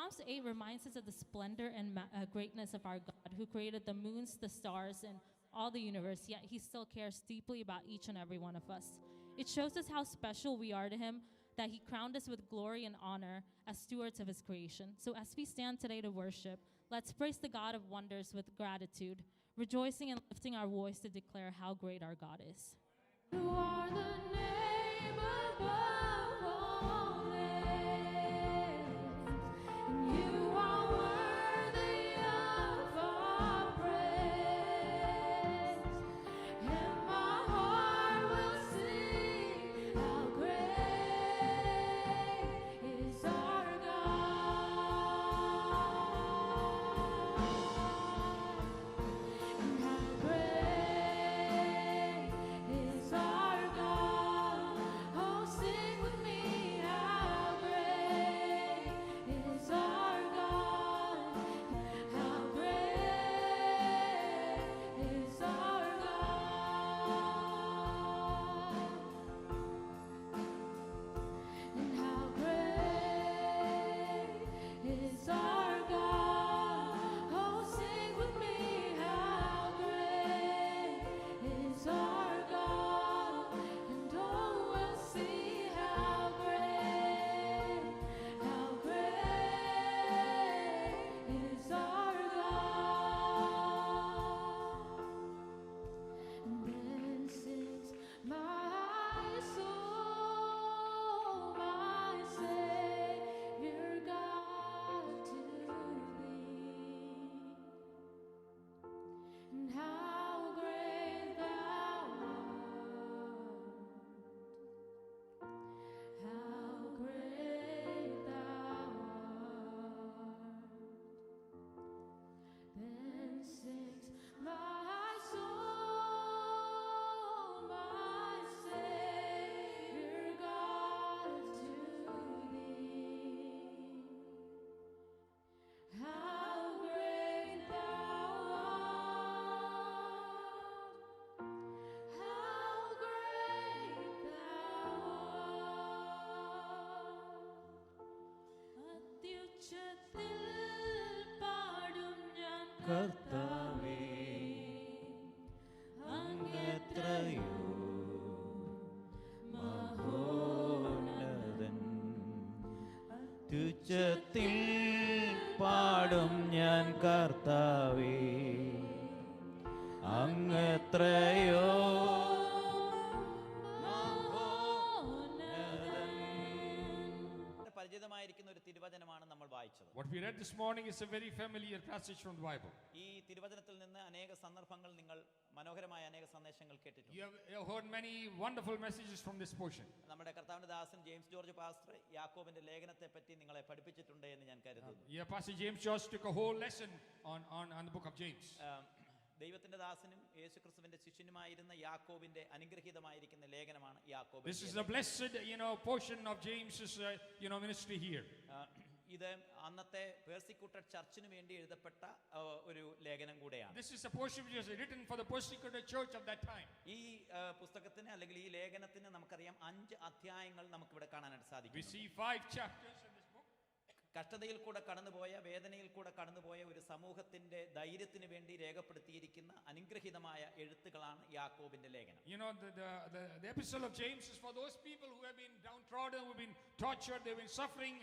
Psalms 8 reminds us of the splendor and greatness of our God, who created the moons, the stars, and all the universe, yet he still cares deeply about each and every one of us. It shows us how special we are to him, that he crowned us with glory and honor as stewards of his creation. So as we stand today to worship, let's praise the God of wonders with gratitude, rejoicing and lifting our voice to declare how great our God is. You are the name above all names, and you are worthy of our praise, and my heart will sing how great is our God, and how great is our God. Oh, sing with me, how great is our God, how great is our God, and how great is our God. Oh, sing with me, how great is our God, and oh, we'll see how great is our God. And then sings my soul, my Savior God, to thee, and how great thou art, how great thou art. Then sings my soul, my Savior God, to thee, how great thou art, how great thou art. അത്യുച്ചത്തിൽ പാടും ഞാൻ കർത്താവേ, അങ്ങെത്രയോ മഹോന്നതൻ. അത്യുച്ചത്തിൽ പാടും ഞാൻ കർത്താവേ, അങ്ങെത്രയോ പരിചിതമായിരിക്കുന്ന ഒരു തിരുവചനമാണ് നമ്മൾ വായിച്ചത്. What we read this morning is a very familiar passage from the Bible. ഈ തിരുവചനത്തിൽ നിന്ന് അനേക സന്ദർഭങ്ങൾ നിങ്ങൾ മനോഹരമായ അനേക സന്ദേശങ്ങൾ കേട്ടിട്ടുണ്ട്. You have heard many wonderful messages from this portion. നമ്മുടെ കർത്താവിന്റെ ദാസൻ ജെയിംസ് ജോർജ് പാസ്റ്റർ യാക്കോബിന്റെ ലേഖനത്തെ പറ്റി നിങ്ങളെ പഠിപ്പിച്ചിട്ടുണ്ട് എന്ന് ഞാൻ കരുതുന്നു. Yeah, Pastor James George took a whole lesson on the book of James. ദൈവത്തിന്റെ ദാസനും യേശുക്രിസ്തുവിന്റെ ശിഷ്യനുമായിരുന്ന യാക്കോബിന്റെ അനുഗ്രഹീതമായിരിക്കുന്ന ലേഖനമാണ് യാക്കോബ്. This is the blessed, portion of James's, ministry here. ഇത് അന്നത്തെ പെർസിക്യൂട്ടഡ് ചർച്ചിന് വേണ്ടി എഴുതപ്പെട്ട ഒരു ലേഖനം കൂടെയാണ്. This is a portion which was written for the persecuted church of that time. ഈ പുസ്തകത്തിന് അല്ലെങ്കിൽ ഈ ലേഖനത്തിന് നമുക്കറിയാം 5 അധ്യായങ്ങൾ നമുക്ക് ഇവിടെ കാണാനായിട്ട് സാധിക്കും. We see 5 chapters in this book. കഷ്ടതയിൽ കൂടെ കടന്നുപോയ, വേദനയിൽ കൂടെ കടന്നുപോയ ഒരു സമൂഹത്തിന്റെ ധൈര്യത്തിന് വേണ്ടി രേഖപ്പെടുത്തിയിരിക്കുന്ന അനുഗ്രഹീതമായ എഴുത്തുകളാണ് യാക്കോബിന്റെ ലേഖനം. The epistle of James is for those people who have been downtrodden, who have been tortured, they have been suffering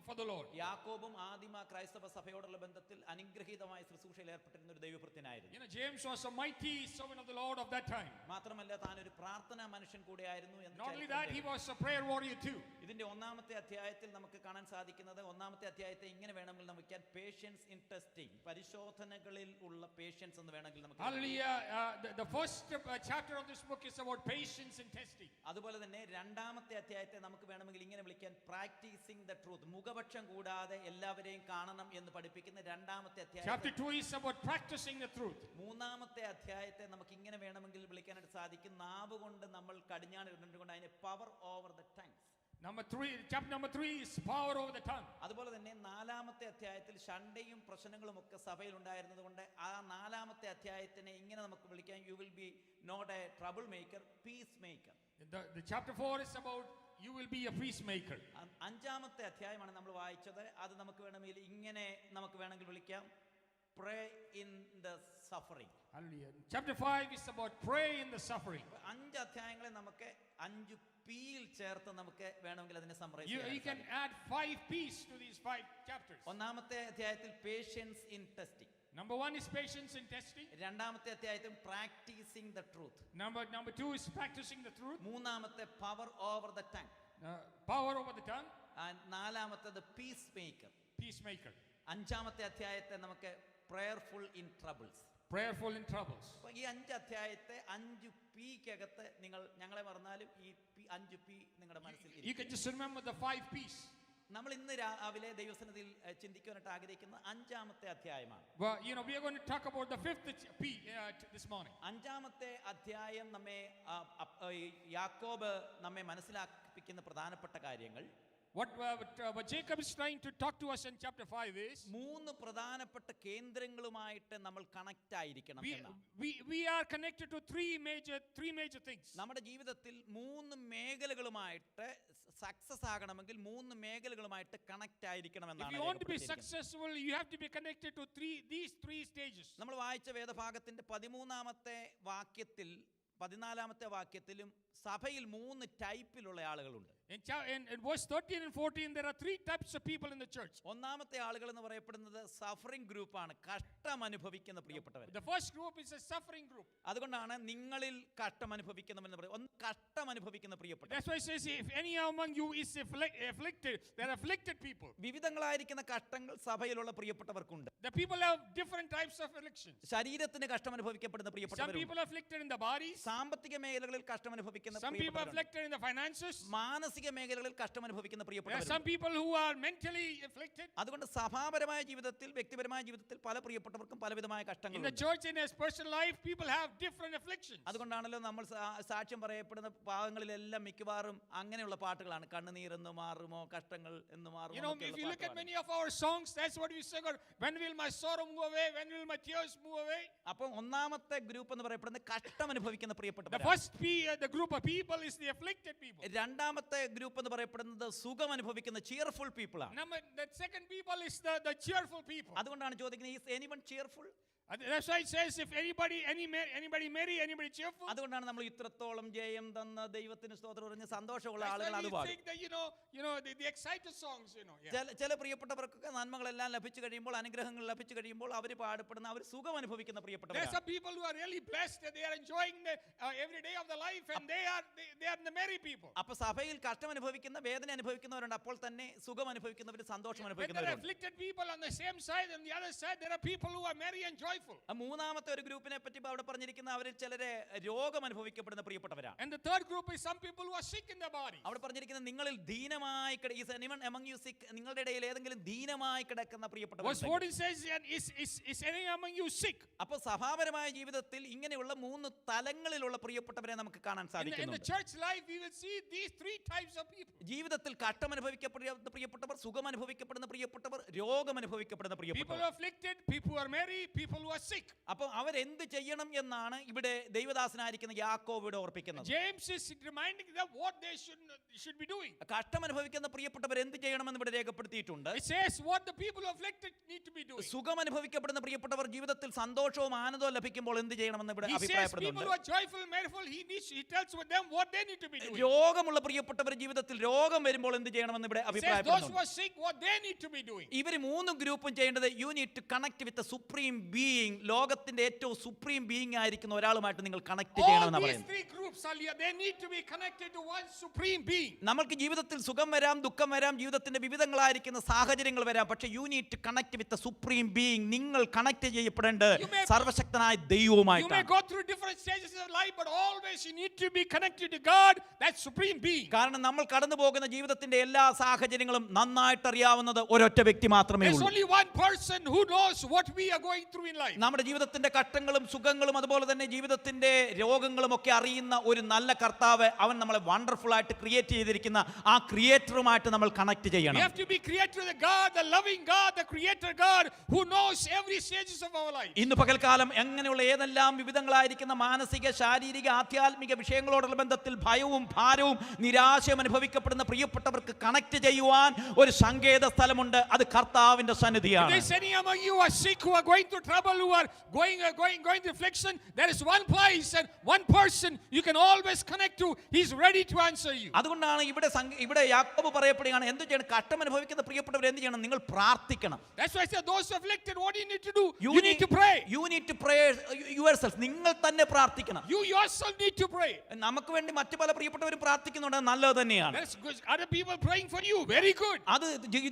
for the Lord. യാക്കോബും ആദിമ ക്രൈസ്തവ സഭയോടുള്ള ബന്ധത്തിൽ അനുഗ്രഹീതമായ ശുശ്രൂഷയിൽ ഏർപ്പെട്ടിരുന്ന ഒരു ദൈവഭൃത്യനായിരുന്നു. James was a mighty servant of the Lord of that time. മാത്രമല്ല താൻ ഒരു പ്രാർത്ഥനാ മനുഷ്യൻ കൂടെയായിരുന്നു എന്ന്. Not only that, he was a prayer warrior too. ഇതിന്റെ 1-ാമത്തെ അധ്യായത്തിൽ നമുക്ക് കാണാൻ സാധിക്കുന്നത്, 1-ാമത്തെ അധ്യായത്തെ ഇങ്ങനെ വേണമെങ്കിൽ നമുക്ക് പേഷ്യൻസ് ഇൻ ടെസ്റ്റിംഗ്, പരിശോധനകളിൽ ഉള്ള പേഷ്യൻസ് എന്ന് വേണമെങ്കിൽ നമുക്ക്. Hallelujah. The first chapter of this book is about patience in testing. അതുപോലെ തന്നെ 2-ാമത്തെ അധ്യായത്തെ നമുക്ക് വേണമെങ്കിൽ ഇങ്ങനെ വിളിക്കാൻ പ്രാക്ടീസിംഗ് ദ ട്രൂത്ത്, മുഖപക്ഷം കൂടാതെ എല്ലാവരെയും കാണണം എന്ന് പഠിപ്പിക്കുന്ന 2-ാമത്തെ അധ്യായം. Chapter 2 is about practicing the truth. 3-ാമത്തെ അധ്യായത്തെ നമുക്ക് ഇങ്ങനെ വേണമെങ്കിൽ വിളിക്കാനായിട്ട് സാധിക്കും, നാവ് കൊണ്ട് നമ്മൾ കടിഞ്ഞാണ് ഇടുന്നതുകൊണ്ട് അതിന് power over the tongues. Chapter number 3 is power over the tongue. അതുപോലെ തന്നെ 4-ാമത്തെ അധ്യായത്തിൽ ശണ്ഠയും പ്രശ്നങ്ങളും ഒക്കെ സഭയിൽ ഉണ്ടായിരുന്നത് കൊണ്ട് ആ 4-ാമത്തെ അധ്യായത്തിനെ ഇങ്ങനെ നമുക്ക് വിളിക്കാം, you will be not a trouble maker, peace maker. The chapter 4 is about you will be a peacemaker. അഞ്ചാമത്തെ അധ്യായമാണ് നമ്മൾ വായിച്ചത്. അത് നമുക്ക് വേണമെങ്കിൽ ഇങ്ങനെ വിളിക്കാം, pray in the suffering. Hallelujah. Chapter 5 is about pray in the suffering. 5 അധ്യായങ്ങളെ നമുക്ക് 5 P'യിൽ ചേർത്ത് നമുക്ക് വേണമെങ്കിൽ അതിനെ സമ്മറൈസ് ചെയ്യാം. You can add 5 P's to these 5 chapters. ഒന്നാമത്തെ അധ്യായത്തിൽ patience in testing. Number 1 is patience in testing. രണ്ടാമത്തെ അധ്യായത്തിൽ practicing the truth. Number 2 is practicing the truth. മൂന്നാമത്തെ power over the tongue. Power over the tongue. നാലാമത്തേത് peacemaker. Peacemaker. അഞ്ചാമത്തെ അധ്യായത്തെ നമുക്ക് prayerful in troubles. Prayerful in troubles. അപ്പോൾ ഈ 5 അധ്യായത്തെ 5 P'ക്കകത്ത് നിങ്ങൾ ഞങ്ങളെ മറന്നാലും ഈ 5 P നിങ്ങളുടെ മനസ്സിൽ You can just remember the 5 P's. നമ്മൾ ഇന്ന് രാവിലെ ദൈവസന്നിധിയിൽ ചിന്തിക്കാനായിട്ട് ആഗ്രഹിക്കുന്ന 5-ാമത്തെ അധ്യായമാണ്. Well, we are going to talk about the 5th P this morning. 5-ാമത്തെ അധ്യായം യാക്കോബ് നമ്മെ മനസ്സിലാക്കിപ്പിക്കുന്ന പ്രധാനപ്പെട്ട കാര്യങ്ങൾ, What Jacob is trying to talk to us in chapter 5 is 3 പ്രധാനപ്പെട്ട കേന്ദ്രങ്ങളുമായിട്ട് നമ്മൾ കണക്ട് ആയിരിക്കണം എന്നാണ്. we are connected to three major things. നമ്മുടെ ജീവിതത്തിൽ 3 മേഖലകളുമായിട്ട് സക്സസ് ആകണമെങ്കിൽ 3 മേഖലകളുമായിട്ട് കണക്ട് ആയിരിക്കണം എന്നാണ്. If you want to be successful, you have to be connected to these three stages. നമ്മൾ വായിച്ച വേദഭാഗത്തിന്റെ 13-ാമത്തെ വാക്യത്തിൽ 14-ാമത്തെ വാക്യത്തിലും സഭയിൽ 3 ടൈപ്പിലുള്ള ആളുകളുണ്ട്. In verse 13 and 14 there are 3 types of people in the church. ഒന്നാമത്തെ ആളുകൾ എന്ന് പറയപ്പെടുന്നത് സഫറിംഗ് ഗ്രൂപ്പാണ്, കഷ്ടം അനുഭവിക്കുന്ന പ്രിയപ്പെട്ടവർ. The first group is a suffering group. അതുകൊണ്ടാണ് നിങ്ങളിൽ കഷ്ടം അനുഭവിക്കുന്നവരെന്ന് പറയുന്നത്. കഷ്ടം അനുഭവിക്കുന്ന പ്രിയപ്പെട്ടവർ. That's why it says if any among you is afflicted, they are afflicted people. വിവിധങ്ങളായിരിക്കുന്ന കഷ്ടങ്ങൾ സഭയിലുള്ള പ്രിയപ്പെട്ടവർക്കുണ്ട്. The people have different types of afflictions. ശരീരത്തിന് കഷ്ടം അനുഭവിക്കപ്പെടുന്ന Some പ്രിയപ്പെട്ടവരുണ്ട്. people are afflicted in the bodies. സാമ്പത്തിക മേഖലകളിൽ കഷ്ടം അനുഭവിക്കുന്ന Some people are പ്രിയപ്പെട്ടവരുണ്ട്. afflicted in the finances. മാനസിക മേഖലകളിൽ കഷ്ടം അനുഭവിക്കുന്ന There are പ്രിയപ്പെട്ടവരുണ്ട്. some people who are mentally afflicted. അതുകൊണ്ട് സഭാപരമായ ജീവിതത്തിൽ, വ്യക്തിപരമായ ജീവിതത്തിൽ പല പ്രിയപ്പെട്ടവർക്കും പലവിധമായ In the കഷ്ടങ്ങളുണ്ട്. church, in his personal life, people have different afflictions. അതുകൊണ്ടാണല്ലോ നമ്മൾ സാക്ഷ്യം പറയപ്പെടുന്ന ഭാഗങ്ങളിലെല്ലാം മിക്കവാറും അങ്ങനെയുള്ള പാട്ടുകളാണ്. കണ്ണുനീരെന്ന് മാറുമോ, കഷ്ടങ്ങൾ എന്ന് മാറുമോ. If you look at many of our songs, that's what we sing. When will my sorrow move away? When will my tears move away? അപ്പം ഒന്നാമത്തെ ഗ്രൂപ്പ് എന്ന് പറയപ്പെടുന്നത് കഷ്ടം അനുഭവിക്കുന്ന The പ്രിയപ്പെട്ടവരാണ്. first the group of people is the afflicted people. രണ്ടാമത്തെ group എന്ന് പറയപ്പെടുന്നത് സുഖം അനുഭവിക്കുന്ന cheerful people ആണ്. The second people is the cheerful people. അതുകൊണ്ടാണ് ചോദിക്കുന്നത്, is anyone cheerful? That's why it says if anybody merry, anybody cheerful. അതുകൊണ്ടാണ് നമ്മൾ ഇത്രത്തോളം ജയം തന്ന ദൈവത്തിന് സ്തോത്രം പറഞ്ഞ് സന്തോഷമുള്ള ആളുകൾ That's അത് why we പാടും. sing the excited songs, Yeah. ചില പ്രിയപ്പെട്ടവർക്കൊക്കെ നന്മകളെല്ലാം ലഭിച്ചു കഴിയുമ്പോൾ, അനുഗ്രഹങ്ങൾ ലഭിച്ചു കഴിയുമ്പോൾ അവർ പാടപ്പെടുന്ന, അവർ സുഖം അനുഭവിക്കുന്ന There are പ്രിയപ്പെട്ടവരാണ്. some people who are really blessed and they are enjoying every day of the life and they are the merry people. അപ്പൊ സഭയിൽ കഷ്ടം അനുഭവിക്കുന്ന, വേദന അനുഭവിക്കുന്നവരുണ്ട്, അപ്പോൾ തന്നെ സുഖം അനുഭവിക്കുന്നവർ, സന്തോഷം When there are അനുഭവിക്കുന്നവരുണ്ട്. afflicted people on the same side and the other side, there are people who are merry and joyful. മൂന്നാമത്തെ ഒരു ഗ്രൂപ്പിനെ പറ്റി അവിടെ പറഞ്ഞിരിക്കുന്ന, അവരിൽ ചിലരെ രോഗം അനുഭവിക്കപ്പെടുന്ന പ്രിയപ്പെട്ടവരാണ്. And the third group is some people who are sick in their body. അവിടെ പറഞ്ഞിരിക്കുന്ന നിങ്ങളിൽ ദീനമായി നിങ്ങളുടെ ഇടയിൽ ഏതെങ്കിലും ദീനമായി കിടക്കുന്ന Verse പ്രിയപ്പെട്ടവർ. 14 says, is any among you sick? അപ്പൊ സഭാപരമായ ജീവിതത്തിൽ ഇങ്ങനെയുള്ള 3 തലങ്ങളിലുള്ള പ്രിയപ്പെട്ടവരെ നമുക്ക് കാണാൻ In the സാധിക്കുന്നുണ്ട്. church life, we will see these 3 types of people. ജീവിതത്തിൽ കഷ്ടം അനുഭവിക്കപ്പെടുന്ന പ്രിയപ്പെട്ടവർ, സുഖം അനുഭവിക്കപ്പെടുന്ന പ്രിയപ്പെട്ടവർ, രോഗം അനുഭവിക്കപ്പെടുന്ന People who പ്രിയപ്പെട്ടവർ. are afflicted, people who are merry, people who are sick. അപ്പൊ അവരെന്ത് ചെയ്യണം എന്നാണ് ഇവിടെ ദൈവദാസനായിരിക്കുന്ന യാക്കോബ് ഓർപ്പിക്കുന്നത്. James is reminding them what they should be doing. കഷ്ടം അനുഭവിക്കുന്ന പ്രിയപ്പെട്ടവർ എന്ത് ചെയ്യണമെന്ന് ഇവിടെ രേഖപ്പെടുത്തിയിട്ടുണ്ട്. It says what the people who are afflicted need to be doing. സുഖം അനുഭവിക്കപ്പെടുന്ന പ്രിയപ്പെട്ടവർ ജീവിതത്തിൽ സന്തോഷവും ആനന്ദവും ലഭിക്കുമ്പോൾ എന്ത് ചെയ്യണമെന്ന് ഇവിടെ He says people അഭിപ്രായപ്പെടുന്നുണ്ട്. who are joyful, merriful, he tells them what they need to be doing. രോഗമുള്ള പ്രിയപ്പെട്ടവർ ജീവിതത്തിൽ രോഗം വരുമ്പോൾ എന്ത് ചെയ്യണമെന്ന് ഇവിടെ He says those അഭിപ്രായപ്പെടുന്നു. who are sick, what they need to be doing. ഇവർ 3 ഗ്രൂപ്പും ചെയ്യേണ്ടത്, you need to connect with supreme being, ലോകത്തിന്റെ ഏറ്റവും സുപ്രീം ബീയിങ് ആയിരിക്കുന്ന ഒരാളുമായിട്ട് നിങ്ങൾ കണക്ട് All ചെയ്യണമെന്ന് these പറയുന്നത്. 3 groups are they need to be connected to one supreme being. നമ്മൾക്ക് ജീവിതത്തിൽ സുഖം വരാം, ദുഃഖം വരാം, ജീവിതത്തിന്റെ വിവിധങ്ങളായിരിക്കുന്ന സാഹചര്യങ്ങൾ വരാം, പക്ഷേ you need to connect with supreme being. നിങ്ങൾ കണക്ട് ചെയ്യപ്പെടേണ്ടത് You may- സർവശക്തനായ You may ദൈവവുമായിട്ടാണ്. go through different stages of life, but always you need to be connected to God, that supreme being. കാരണം നമ്മൾ കടന്നു പോകുന്ന ജീവിതത്തിന്റെ എല്ലാ സാഹചര്യങ്ങളും നന്നായിട്ട് അറിയാവുന്നത് ഒരൊറ്റ വ്യക്തി മാത്രമേ There's ഉള്ളൂ. only one person who knows what we are going through in life. life. നമ്മുടെ ജീവിതത്തിന്റെ കഷ്ടങ്ങളും സുഖങ്ങളും അതുപോലെ തന്നെ ജീവിതത്തിന്റെ രോഗങ്ങളും ഒക്കെ അറിയുന്ന ഒരു നല്ല കർത്താവ്, അവൻ നമ്മളെ വണ്ടർഫുൾ ആയിട്ട് ക്രിയേറ്റ് ചെയ്തിരിക്കുന്ന ആ ക്രിയേറ്ററുമായിട്ട് നമ്മൾ കണക്ട് We ചെയ്യണം. have to be created to the God, the loving God, the creator God who knows every stages of our life. ഇന്ന് പകൽക്കാലം എങ്ങനെയുള്ള ഏതെല്ലാം വിവിധങ്ങളായിരിക്കുന്ന മാനസിക, ശാരീരിക, ആധ്യാത്മിക വിഷയങ്ങളോടുള്ള ബന്ധത്തിൽ ഭയവും ഭാരവും നിരാശയും അനുഭവിക്കപ്പെടുന്ന പ്രിയപ്പെട്ടവർക്ക് കണക്ട് ചെയ്യുവാൻ ഒരു സങ്കേത സ്ഥലമുണ്ട്. അത് കർത്താവിന്റെ If സന്നിധിയാണ്. there's any among you who are sick, who are going through trouble, who are going through affliction, there is one place and one person you can always connect to. He's ready to answer you. അതുകൊണ്ടാണ് ഇവിടെ യാക്കോബ് പറയപ്പെടുകയാണ്, എന്ത് ചെയ്യണം? കഷ്ടം അനുഭവിക്കുന്ന പ്രിയപ്പെട്ടവർ എന്ത് ചെയ്യണം? നിങ്ങൾ പ്രാർത്ഥിക്കണം. That's why I said those afflicted, what do you need to do? You need to pray. You need to pray yourself. നിങ്ങൾ തന്നെ പ്രാർത്ഥിക്കണം. You yourself need to pray. നമുക്ക് വേണ്ടി മറ്റു പല പ്രിയപ്പെട്ടവരും പ്രാർത്ഥിക്കുന്നുണ്ട്, നല്ലത് തന്നെയാണ്. That's good. Other people praying for you, very good. അത്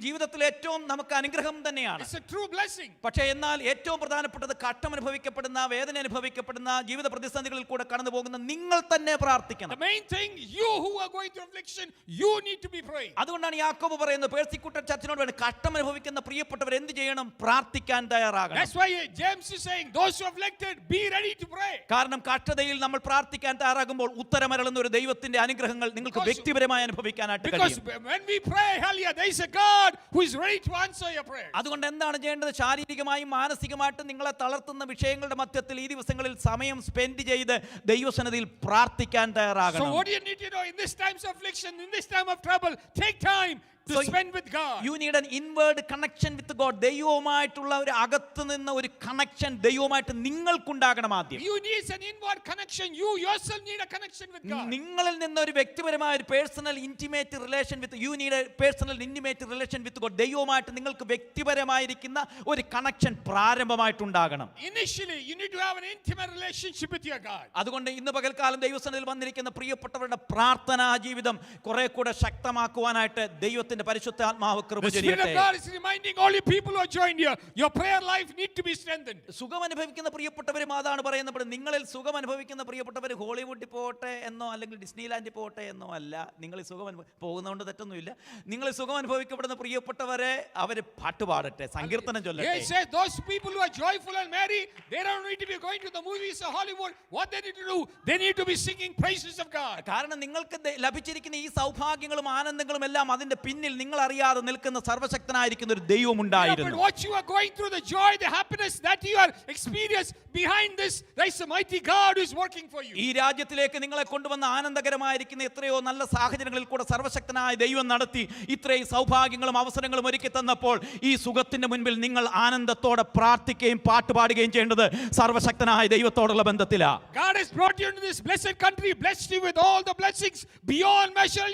ജീവിതത്തിൽ ഏറ്റവും നമുക്ക് അനുഗ്രഹം തന്നെയാണ്. It's a true blessing. പക്ഷേ എന്നാൽ ഏറ്റവും പ്രധാനപ്പെട്ടത് കഷ്ടം അനുഭവിക്കപ്പെടുന്ന, വേദന അനുഭവിക്കപ്പെടുന്ന, ജീവിത പ്രതിസന്ധികളിൽ കൂടെ കടന്നു പോകുന്ന നിങ്ങൾ തന്നെ പ്രാർത്ഥിക്കണം. The main thing, you who are going through affliction, you need to be praying. അതുകൊണ്ടാണ് യാക്കോബ് പറയുന്നത്, പേഴ്സിക്യൂട്ടഡ് ചർച്ചിനോട് വേണം, കഷ്ടം അനുഭവിക്കുന്ന പ്രിയപ്പെട്ടവർ എന്ത് ചെയ്യണം? പ്രാർത്ഥിക്കാൻ തയ്യാറാകണം. That's why James is saying, those who are afflicted, be ready to pray. കാരണം കഷ്ടതയിൽ നമ്മൾ പ്രാർത്ഥിക്കാൻ തയ്യാറാകുമ്പോൾ ഉത്തരമരുളുന്ന ഒരു ദൈവത്തിന്റെ അനുഗ്രഹങ്ങൾ നിങ്ങൾക്ക് വ്യക്തിപരമായി അനുഭവിക്കാനായിട്ട് Because കഴിയും. when we pray, hallelujah, there is a God who is ready to answer your prayer. അതുകൊണ്ട് എന്താണ് ചെയ്യേണ്ടത്? ശാരീരികമായും മാനസികമായിട്ടും നിങ്ങളെ തളർത്തുന്ന വിഷയങ്ങളുടെ മധ്യത്തിൽ ഈ ദിവസങ്ങളിൽ സമയം സ്പെൻഡ് ചെയ്ത് ദൈവസന്നിധിയിൽ പ്രാർത്ഥിക്കാൻ So തയ്യാറാകണം. what do you need to do in this times of affliction, in this time of trouble? Take time to spend with God. You need an inward connection with God. ദൈവവുമായിട്ടുള്ള ഒരു അകത്ത് നിന്ന് ഒരു connection ദൈവവുമായിട്ട് നിങ്ങൾക്കുണ്ടാകണം ആദ്യം. You need an inward connection. You yourself need a connection with God. നിങ്ങളിൽ നിന്ന് ഒരു വ്യക്തിപരമായ ഒരു personal intimate relation with you need a personal intimate relation with God. ദൈവവുമായിട്ട് നിങ്ങൾക്ക് വ്യക്തിപരമായിരിക്കുന്ന ഒരു കണക്ഷൻ പ്രാരംഭമായിട്ടുണ്ടാകണം. Initially, you need to have an intimate relationship with your God. അതുകൊണ്ട് ഇന്ന് പകൽക്കാലം ദൈവസന്നിധിയിൽ വന്നിരിക്കുന്ന പ്രിയപ്പെട്ടവരുടെ പ്രാർത്ഥനാ ജീവിതം കുറെ കൂടെ ശക്തമാക്കുവാനായിട്ട് ദൈവത്തിന്റെ പരിശുദ്ധാത്മാവ് കൃപ The Spirit ചൊരിയട്ടെ. of God is reminding all you people who are joined here, your prayer life need to be strengthened. സുഖം അനുഭവിക്കുന്ന പ്രിയപ്പെട്ടവരും അതാണ് പറയുന്നത്. നിങ്ങളിൽ സുഖം അനുഭവിക്കുന്ന പ്രിയപ്പെട്ടവർ ഹോളിവുഡിൽ പോകട്ടെ എന്നോ അല്ലെങ്കിൽ ഡിസ്നിലാൻഡിൽ പോകട്ടെ എന്നോ അല്ല. നിങ്ങൾ സുഖം പോകുന്നതുകൊണ്ട് തെറ്റൊന്നുമില്ല. നിങ്ങൾ സുഖം അനുഭവിക്കപ്പെടുന്ന പ്രിയപ്പെട്ടവരെ അവർ പാട്ട് പാടട്ടെ, സങ്കീർത്തനം He ചൊല്ലട്ടെ. says those people who are joyful and merry, they don't need to be going to the movies or Hollywood. What they need to do, they need to be singing praises of God. കാരണം നിങ്ങൾക്ക് ലഭിച്ചിരിക്കുന്ന ഈ സൗഭാഗ്യങ്ങളും ആനന്ദങ്ങളും എല്ലാം അതിന്റെ പിന്നിൽ നിങ്ങൾ അറിയാതെ നിൽക്കുന്ന സർവശക്തനായിരിക്കുന്ന ഒരു ദൈവം But ഉണ്ടായിരുന്നു. what you are going through, the joy, the happiness that you are experiencing, behind this, there is a mighty God who is working for you. ഈ രാജ്യത്തിലേക്ക് നിങ്ങളെ കൊണ്ടുവന്ന ആനന്ദകരമായിരിക്കുന്ന എത്രയോ നല്ല സാഹചര്യങ്ങളിൽ കൂടെ സർവശക്തനായ ദൈവം നടത്തി ഇത്രയും സൗഭാഗ്യങ്ങളും അവസരങ്ങളും ഒരുക്കി തന്നപ്പോൾ ഈ സുഖത്തിന്റെ മുൻപിൽ നിങ്ങൾ ആനന്ദത്തോടെ പ്രാർത്ഥിക്കുകയും പാട്ടുപാടുകയും ചെയ്യേണ്ടത് സർവശക്തനായ ദൈവത്തോടുള്ള ബന്ധത്തിലാണ്. God has brought you into this blessed country, blessed you with all the blessings beyond measure.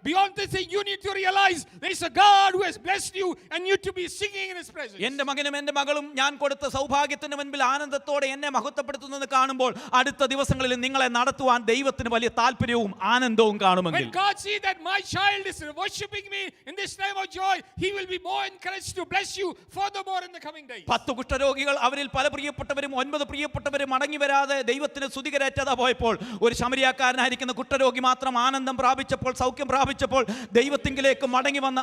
Beyond this thing, you need to realize there is a God who has blessed you and you to be singing in His presence. എന്റെ മകനും എന്റെ മകളും ഞാൻ കൊടുത്ത സൗഭാഗ്യത്തിന് മുൻപിൽ ആനന്ദത്തോടെ എന്നെ മഹത്വപ്പെടുത്തുന്നത് കാണുമ്പോൾ അടുത്ത ദിവസങ്ങളിൽ നിങ്ങളെ നടത്തുവാൻ ദൈവത്തിന് വലിയ താല്പര്യവും ആനന്ദവും കാണുമെങ്കിൽ, When God sees that my child is worshiping me in this time of joy, He will be more encouraged to bless you furthermore in the coming days. 10 കുഷ്ഠരോഗികൾ അവരിൽ പല പ്രിയപ്പെട്ടവരും 9 പ്രിയപ്പെട്ടവരും മടങ്ങി വരാതെ ദൈവത്തിന് സ്തുതികരേറ്റതാ പോയപ്പോൾ ഒരു ശമരിയാക്കാരനായിരിക്കുന്ന കുഷ്ഠരോഗി മാത്രം ആനന്ദം പ്രാപിച്ചപ്പോൾ, സൗഖ്യം പ്രാപിച്ചപ്പോൾ ദൈവത്തിങ്കിലേക്ക് മടങ്ങി വന്ന്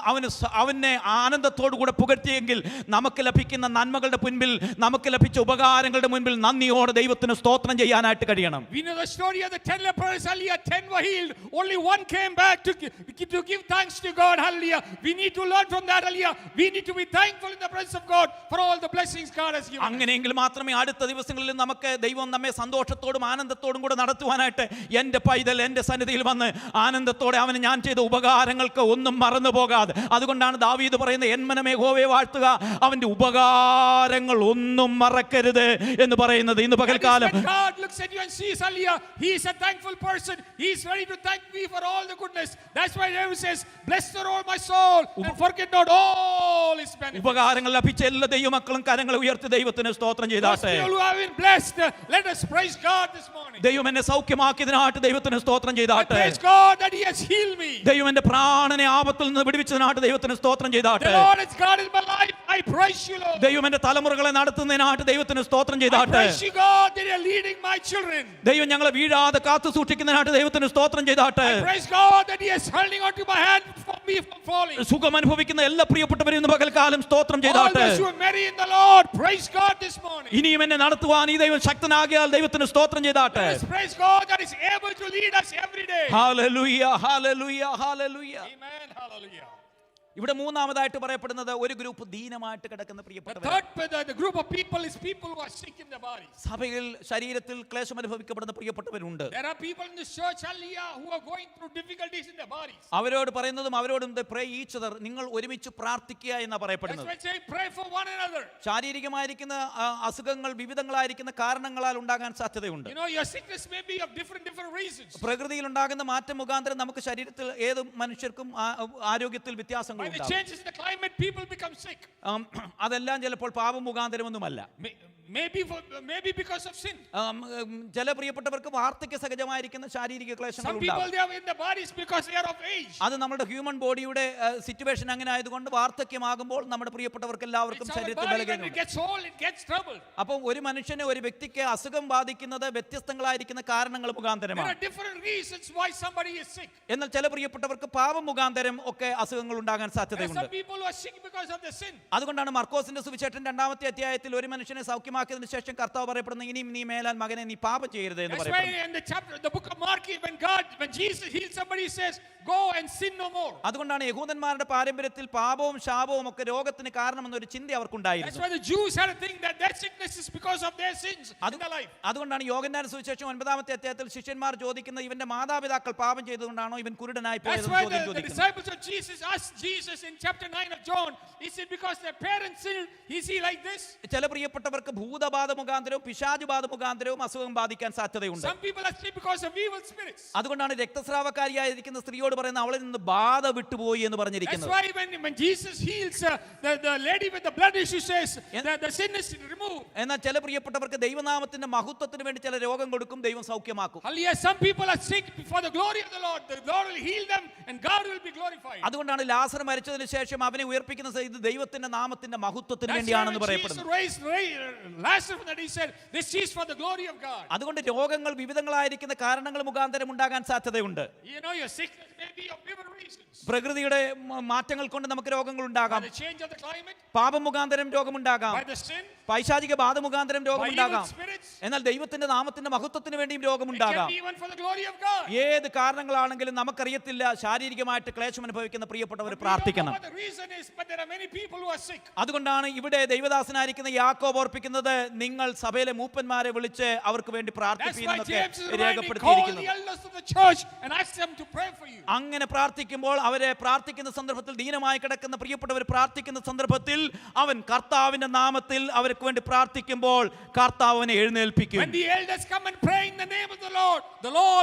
അവനെ ആനന്ദത്തോടു കൂടെ പുകഴ്ത്തിയെങ്കിൽ നമുക്ക് ലഭിക്കുന്ന നന്മകളുടെ മുൻപിൽ, നമുക്ക് ലഭിച്ച ഉപകാരങ്ങളുടെ മുൻപിൽ നന്ദിയോടെ ദൈവത്തിന് സ്തോത്രം ചെയ്യാനായിട്ട് കഴിയണം. We know the story of the 10 lepers. Hallelujah, 10 were healed. Only one came back to give thanks to God. Hallelujah. We need to learn from that. Hallelujah. We need to be thankful in the presence of God for all the blessings God has given us. അങ്ങനെയെങ്കിൽ മാത്രമേ അടുത്ത ദിവസങ്ങളിൽ നമുക്ക് ദൈവം നമ്മെ സന്തോഷത്തോടും ആനന്ദത്തോടും കൂടെ നടത്തുവാനായിട്ട് എൻ്റെ പൈതൽ എൻ്റെ സന്നിധിയിൽ വന്ന് ആനന്ദത്തോടെ അവന് ഞാൻ ചെയ്ത ഉപകാരങ്ങൾക്ക് ഒന്നും മറന്നു പോകാതെ. അതുകൊണ്ടാണ് ദാവീദ് പറയുന്നത്, എന്മനമേ യഹോവയെ വാഴ്ത്തുക, അവന്റെ ഉപകാരങ്ങൾ ഒന്നും മറക്കരുത് എന്ന് പറയുന്നത്. ഇന്ന് പകൽക്കാലം When God looks at you and sees, hallelujah, He is a thankful person. He is ready to thank me for all the goodness. That's why David says, bless the Lord my soul and forget not all His benefits. ഉപകാരങ്ങൾ ലഭിച്ച എല്ലാ ദൈവമക്കളും കരങ്ങൾ ഉയർത്തി ദൈവത്തിന് സ്തോത്രം Those ചെയ്താട്ടെ. people who have been blessed, let us praise God this morning. ദൈവം എന്നെ സൗഖ്യമാക്കിയതിനായിട്ട് ദൈവത്തിന് സ്തോത്രം I ചെയ്താട്ടെ. praise God that He has healed me. ദൈവം എന്റെ പ്രാണനെ ആപത്തിൽ നിന്ന് വിടുവിച്ചതിനായിട്ട് ദൈവത്തിന് സ്തോത്രം The ചെയ്താട്ടെ. Lord has guarded my life. I praise you, Lord. ദൈവം എന്റെ തലമുറകളെ നടത്തുന്നതിനായിട്ട് ദൈവത്തിന് സ്തോത്രം I ചെയ്താട്ടെ. praise you, God, that you are leading my children. ദൈവം ഞങ്ങളെ വീഴാതെ കാത്തു സൂക്ഷിക്കുന്നതിനായിട്ട് ദൈവത്തിന് സ്തോത്രം ചെയ്താട്ടെ. I praise God that He is holding on to my hand for me from falling. സുഖം അനുഭവിക്കുന്ന എല്ലാ പ്രിയപ്പെട്ടവരും ഇന്ന് പകൽക്കാലം സ്തോത്രം All ചെയ്താട്ടെ. those who are married in the Lord, praise God this morning. ഇനിയും എന്നെ നടത്തുവാൻ ഈ ദൈവം ശക്തനാകിയാൽ ദൈവത്തിന് സ്തോത്രം ചെയ്താട്ടെ. Let us praise God that is able to lead us every day. Hallelujah hallelujah hallelujah. Amen. Hallelujah. ഇവിടെ മൂന്നാമതായിട്ട് പറയപ്പെടുന്നത് ഒരു ഗ്രൂപ്പ് ദീനമായിട്ട് കിടക്കുന്ന The പ്രിയപ്പെട്ടവർ. third group of people is people who are sick in their bodies. സഭയിൽ ശരീരത്തിൽ ക്ലേശം അനുഭവിക്കപ്പെടുന്ന പ്രിയപ്പെട്ടവരുണ്ട്. There are people in this church, hallelujah, who are going through difficulties in their bodies. അവരോട് പറയുന്നതും അവരോടും പ്രേ ഈച്ച് അതർ, നിങ്ങൾ ഒരുമിച്ച് പ്രാർത്ഥിക്കുക എന്നാണ് That's പറയപ്പെടുന്നത്. why I say pray for one another. ശാരീരികമായിരിക്കുന്ന അസുഖങ്ങൾ വിവിധങ്ങളായിരിക്കുന്ന കാരണങ്ങളാൽ ഉണ്ടാകാൻ സാധ്യതയുണ്ട്. You know, your sickness may be of different reasons. പ്രകൃതിയിൽ ഉണ്ടാകുന്ന മാറ്റം മുഖാന്തരം നമുക്ക് ശരീരത്തിൽ ഏത് മനുഷ്യർക്കും ആരോഗ്യത്തിൽ വ്യത്യാസങ്ങൾ When it ഉണ്ടാകും. changes the climate, people become sick. അതെല്ലാം ചിലപ്പോൾ പാപം മുഖാന്തരമൊന്നുമല്ല. Maybe because of sin. ചില പ്രിയപ്പെട്ടവർക്ക് വാർദ്ധക്യ സഹജമായിരിക്കുന്ന ശാരീരിക ക്ലേശങ്ങൾ Some people ഉണ്ടാകും. they are in the bodies because they are of age. അത് നമ്മുടെ ഹ്യൂമൻ ബോഡിയുടെ സിറ്റുവേഷൻ അങ്ങനെ ആയതുകൊണ്ട് വാർദ്ധക്യമാകുമ്പോൾ നമ്മുടെ പ്രിയപ്പെട്ടവർക്ക് എല്ലാവർക്കും It's our ശരീരത്തിൽ body when it ബലഹീനത. gets old, it gets troubled. അപ്പം ഒരു മനുഷ്യനെ ഒരു വ്യക്തിക്ക് അസുഖം ബാധിക്കുന്നത് വ്യത്യസ്തങ്ങളായിരിക്കുന്ന കാരണങ്ങൾ There മുഖാന്തരമാണ്. are different reasons why somebody is sick. എന്നാൽ ചില പ്രിയപ്പെട്ടവർക്ക് പാപം മുഖാന്തരം ഒക്കെ അസുഖങ്ങൾ ഉണ്ടാകാൻ There are സാധ്യതയുണ്ട്. some people who are sick because of the sin. അതുകൊണ്ടാണ് മർക്കോസിന്റെ സുവിശേഷം 2-ാമത്തെ അധ്യായത്തിൽ ഒരു മനുഷ്യനെ സൗഖ്യമാക്കിയതിനു ശേഷം കർത്താവ് പറയപ്പെടുന്ന ഇനിയും നീ മേലാൽ മകനെ നീ പാപം ചെയ്യരുത് എന്ന് That's why പറയപ്പെടുന്നു. in the book of Mark, when Jesus heals somebody, he says, "Go and sin no more." അതുകൊണ്ടാണ് യഹൂദന്മാരുടെ പാരമ്പര്യത്തിൽ പാപവും ശാപവും ഒക്കെ രോഗത്തിന് കാരണമെന്നൊരു ചിന്ത That's അവർക്കുണ്ടായിരുന്നു. why the Jews had a thing that their sickness is because of their sins in their life. അതുകൊണ്ടാണ് യോഹന്നാന്റെ സുവിശേഷം 9-ാമത്തെ അധ്യായത്തിൽ ശിഷ്യന്മാർ ചോദിക്കുന്ന ഇവന്റെ മാതാപിതാക്കൾ പാപം ചെയ്തതുകൊണ്ടാണോ ഇവൻ കുരുടനായി That's പോയതെന്ന് why ചോദ്യം the ചോദിക്കുന്നു. disciples of Jesus asked Jesus in chapter 9 of John, is it because their parents sinned? Is he like this? ചില പ്രിയപ്പെട്ടവർക്ക് ഭൂതബാധ മുഖാന്തരവും പിശാച് ബാധ മുഖാന്തരവും അസുഖം ബാധിക്കാൻ സാധ്യതയുണ്ട്. Some people are sick because of evil spirits. അതുകൊണ്ടാണ് രക്തസ്രാവക്കാരിയായിരിക്കുന്ന സ്ത്രീയോട് പറയുന്നത് അവളിൽ നിന്ന് ബാധ വിട്ടുപോയി എന്ന് That's പറഞ്ഞിരിക്കുന്നത്. why when Jesus heals the lady with the blood issue, says that the sin is removed. എന്നാൽ ചില പ്രിയപ്പെട്ടവർക്ക് ദൈവനാമത്തിന്റെ മഹത്വത്തിന് വേണ്ടി ചില രോഗം കൊടുക്കും, ദൈവം സൗഖ്യമാക്കും. Hallelujah. Some people are sick for the glory of the Lord. The Lord will heal them and God will be glorified. അതുകൊണ്ടാണ് ലാസർ മരിച്ചതിന് ശേഷം അവനെ ഉയർപ്പിക്കുന്ന ഇത് ദൈവത്തിന്റെ നാമത്തിന്റെ മഹത്വത്തിന് That's why വേണ്ടിയാണെന്ന് when Jesus പറയപ്പെടുന്നു. raised Lazarus from that, he said, "This is for the glory of God." അതുകൊണ്ട് രോഗങ്ങൾ വിവിധങ്ങളായിരിക്കുന്ന കാരണങ്ങൾ മുഖാന്തരം ഉണ്ടാകാൻ സാധ്യതയുണ്ട്. You know, your sickness may be of different reasons. പ്രകൃതിയുടെ മാറ്റങ്ങൾ കൊണ്ട് നമുക്ക് രോഗങ്ങൾ By ഉണ്ടാകാം. the change of the climate, പാപം മുഖാന്തരം രോഗമുണ്ടാകാം. by the sin, പൈശാചിക ബാധ മുഖാന്തരം by evil രോഗമുണ്ടാകാം. spirits. എന്നാൽ ദൈവത്തിന്റെ നാമത്തിന്റെ മഹത്വത്തിന് വേണ്ടിയും It can രോഗമുണ്ടാകാം. be even for the glory of God. ഏത് കാരണങ്ങളാണെങ്കിലും നമുക്കറിയത്തില്ല. ശാരീരികമായിട്ട് ക്ലേശം അനുഭവിക്കുന്ന പ്രിയപ്പെട്ടവർ We don't know പ്രാർത്ഥിക്കണം. what the reason is, but there are many people who are sick. അതുകൊണ്ടാണ് ഇവിടെ ദൈവദാസനായിരിക്കുന്ന യാക്കോബ് ഓർപ്പിക്കുന്നത് നിങ്ങൾ സഭയിലെ മൂപ്പന്മാരെ വിളിച്ച് അവർക്ക് വേണ്ടി That's why പ്രാർത്ഥിപ്പിക്കുന്നതൊക്കെ James is reminding, call രേഖപ്പെടുത്തിയിരിക്കുന്നത്. the elders of the church and ask them to pray for you. അങ്ങനെ പ്രാർത്ഥിക്കുമ്പോൾ അവരെ പ്രാർത്ഥിക്കുന്ന സന്ദർഭത്തിൽ ദീനമായി കിടക്കുന്ന പ്രിയപ്പെട്ടവർ പ്രാർത്ഥിക്കുന്ന സന്ദർഭത്തിൽ അവൻ കർത്താവിന്റെ നാമത്തിൽ അവർക്ക് വേണ്ടി പ്രാർത്ഥിക്കുമ്പോൾ കർത്താവ് അവനെ എഴുന്നേൽപ്പിക്കും. When the elders come and pray in the name of the Lord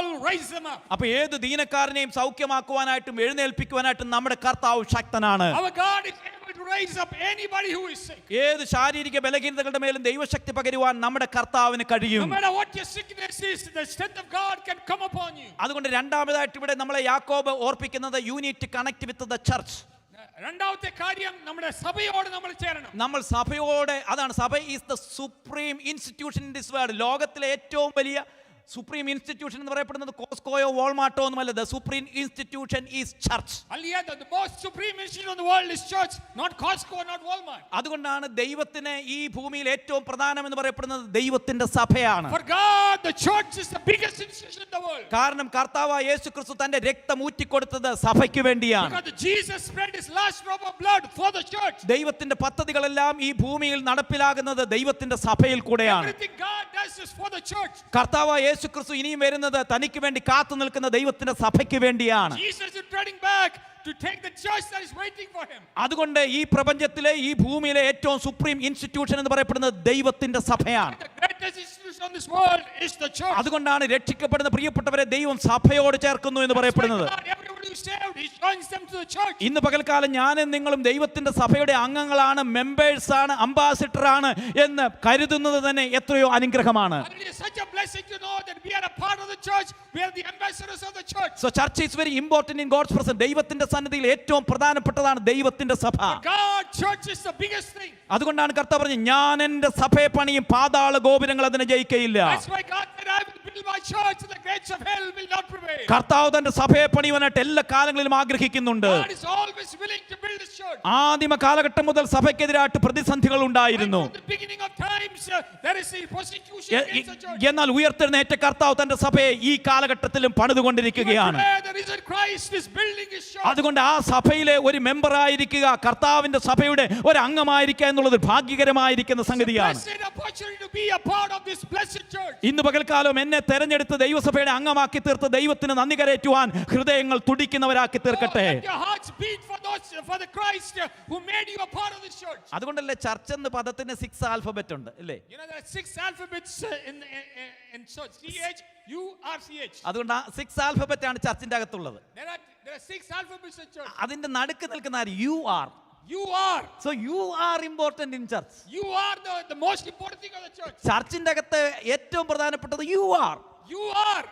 will raise them up. അപ്പൊ ഏത് ദീനക്കാരനെയും സൗഖ്യമാക്കുവാനായിട്ടും എഴുന്നേൽപ്പിക്കുവാനായിട്ടും നമ്മുടെ കർത്താവ് ശക്തനാണ്. Our God is able to raise up anybody who is sick. ഏത് ശാരീരിക ബലഹീനതകളുടെ മേലും ദൈവശക്തി പകരുവാൻ നമ്മുടെ കർത്താവിന് No കഴിയും. matter what your sickness is, the strength of God can come upon you. അതുകൊണ്ട് രണ്ടാമതായിട്ട് ഇവിടെ നമ്മളെ യാക്കോബ് ഓർപ്പിക്കുന്നത് you need to connect with the church. രണ്ടാമത്തെ കാര്യം നമ്മുടെ സഭയോട് നമ്മൾ ചേരണം. നമ്മൾ സഭയോടെ, അതാണ് സഭ is the supreme institution in this world. ലോകത്തിലെ ഏറ്റവും വലിയ സുപ്രീം ഇൻസ്റ്റിറ്റ്യൂഷൻ എന്ന് പറയപ്പെടുന്നത് കോസ്കോയോ വാൾമാർട്ടോ ഒന്നുമല്ല. The supreme institution is church. The most supreme institution in the world is church, not Costco, not Walmart. അതുകൊണ്ടാണ് ദൈവത്തിന് ഈ ഭൂമിയിൽ ഏറ്റവും പ്രധാനം എന്ന് പറയപ്പെടുന്നത് ദൈവത്തിന്റെ സഭയാണ്. For God, the church is the biggest institution in the world. കാരണം കർത്താവായ യേശുക്രിസ്തു തന്റെ രക്തം ഊറ്റിക്കൊടുത്തത് സഭയ്ക്ക് വേണ്ടിയാണ്. Because Jesus spread his last drop of blood for the church. ദൈവത്തിന്റെ പദ്ധതികളെല്ലാം ഈ ഭൂമിയിൽ നടപ്പിലാകുന്നത് ദൈവത്തിന്റെ സഭയിൽ കൂടെയാണ്. Everything God does is for the church. കർത്താവായ യേശുക്രിസ്തു ഇനിയും വരുന്നത് തനിക്ക് വേണ്ടി കാത്തു നിൽക്കുന്ന ദൈവത്തിന്റെ സഭയ്ക്ക് വേണ്ടിയാണ്. Jesus is turning back to take the church that is waiting for him. അതുകൊണ്ട് ഈ പ്രപഞ്ചത്തിലെ ഈ ഭൂമിയിലെ ഏറ്റവും സുപ്രീം ഇൻസ്റ്റിറ്റ്യൂഷൻ എന്ന് പറയപ്പെടുന്നത് ദൈവത്തിന്റെ സഭയാണ്. The greatest institution in this world is the church. അതുകൊണ്ടാണ് രക്ഷിക്കപ്പെടുന്ന പ്രിയപ്പെട്ടവരെ ദൈവം സഭയോട് ചേർക്കുന്നു എന്ന് പറയപ്പെടുന്നത്. God, everybody who you saved, he joins them to the church. ഇന്ന് പകൽക്കാലം ഞാനും നിങ്ങളും ദൈവത്തിന്റെ സഭയുടെ അംഗങ്ങളാണ്, മെമ്പേഴ്സ് ആണ്, അംബാസിഡർ ആണ് എന്ന് കരുതുന്നത് തന്നെ എത്രയോ അനുഗ്രഹമാണ്. Hallelujah. Such a blessing to know that we are a part of the church. We are the ambassadors of the church. So church is very important in God's presence. ദൈവത്തിന്റെ സന്നിധിയിൽ ഏറ്റവും പ്രധാനപ്പെട്ടതാണ് ദൈവത്തിന്റെ സഭ. God, church is the biggest thing. അതുകൊണ്ടാണ് കർത്താവ് പറഞ്ഞത്, ഞാൻ എന്റെ സഭയെ പണിയും, പാതാള ഗോപുരങ്ങൾ അതിനെ ജയിക്കയില്ല. That's why God said, I will build my church and the gates of hell will not prevail. കർത്താവ് തന്റെ സഭയെ പണിയുവാനായിട്ട് എല്ലാ കാലങ്ങളിലും ആഗ്രഹിക്കുന്നുണ്ട്. God is always willing to build his church. ആദിമ കാലഘട്ടം മുതൽ സഭയ്ക്കെതിരായിട്ട് പ്രതിസന്ധികൾ ഉണ്ടായിരുന്നു. Right from the beginning of times, there is a persecution against the church. എന്നാൽ ഉയർത്തെഴുന്നേറ്റ കർത്താവ് തന്റെ സഭയെ ഈ കാലഘട്ടത്തിലും പണിതുകൊണ്ടിരിക്കുകയാണ്. The risen Christ is building his church. അതുകൊണ്ട് ആ സഭയിലെ ഒരു മെമ്പർ ആയിരിക്കുക, കർത്താവിന്റെ സഭയുടെ ഒരു അംഗമായിരിക്കുക എന്നുള്ളത് ഭാഗ്യകരമായിരിക്കുന്ന സംഗതിയാണ്. Blessed opportunity to be a part of this blessed church. ഇന്ന് പകൽക്കാലം എന്നെ തെരഞ്ഞെടുത്ത് ദൈവസഭയുടെ അംഗമാക്കി തീർത്ത് ദൈവത്തിന് നന്ദി കരേറ്റുവാൻ ഹൃദയങ്ങൾ തുടിക്കുന്നവരാക്കി തീർക്കട്ടെ. Let your hearts beat for the Christ who made you a part of this church. അതുകൊണ്ടല്ലേ ചർച്ച് എന്ന പദത്തിന് 6 ആൽഫബറ്റ് ഉണ്ട് അല്ലേ? You know there are 6 alphabets in church. CHURCH. അതുകൊണ്ട് 6 ആൽഫബറ്റ് ആണ് ചർച്ചിന്റെ അകത്തുള്ളത്. There are 6 alphabets in church. അതിന്റെ നടുക്ക് നിൽക്കുന്ന ആര്? You are. You are. So you are important in church. You are the most important thing of the church. ചർച്ചിന്റെ അകത്ത് ഏറ്റവും പ്രധാനപ്പെട്ടത് you are. You are.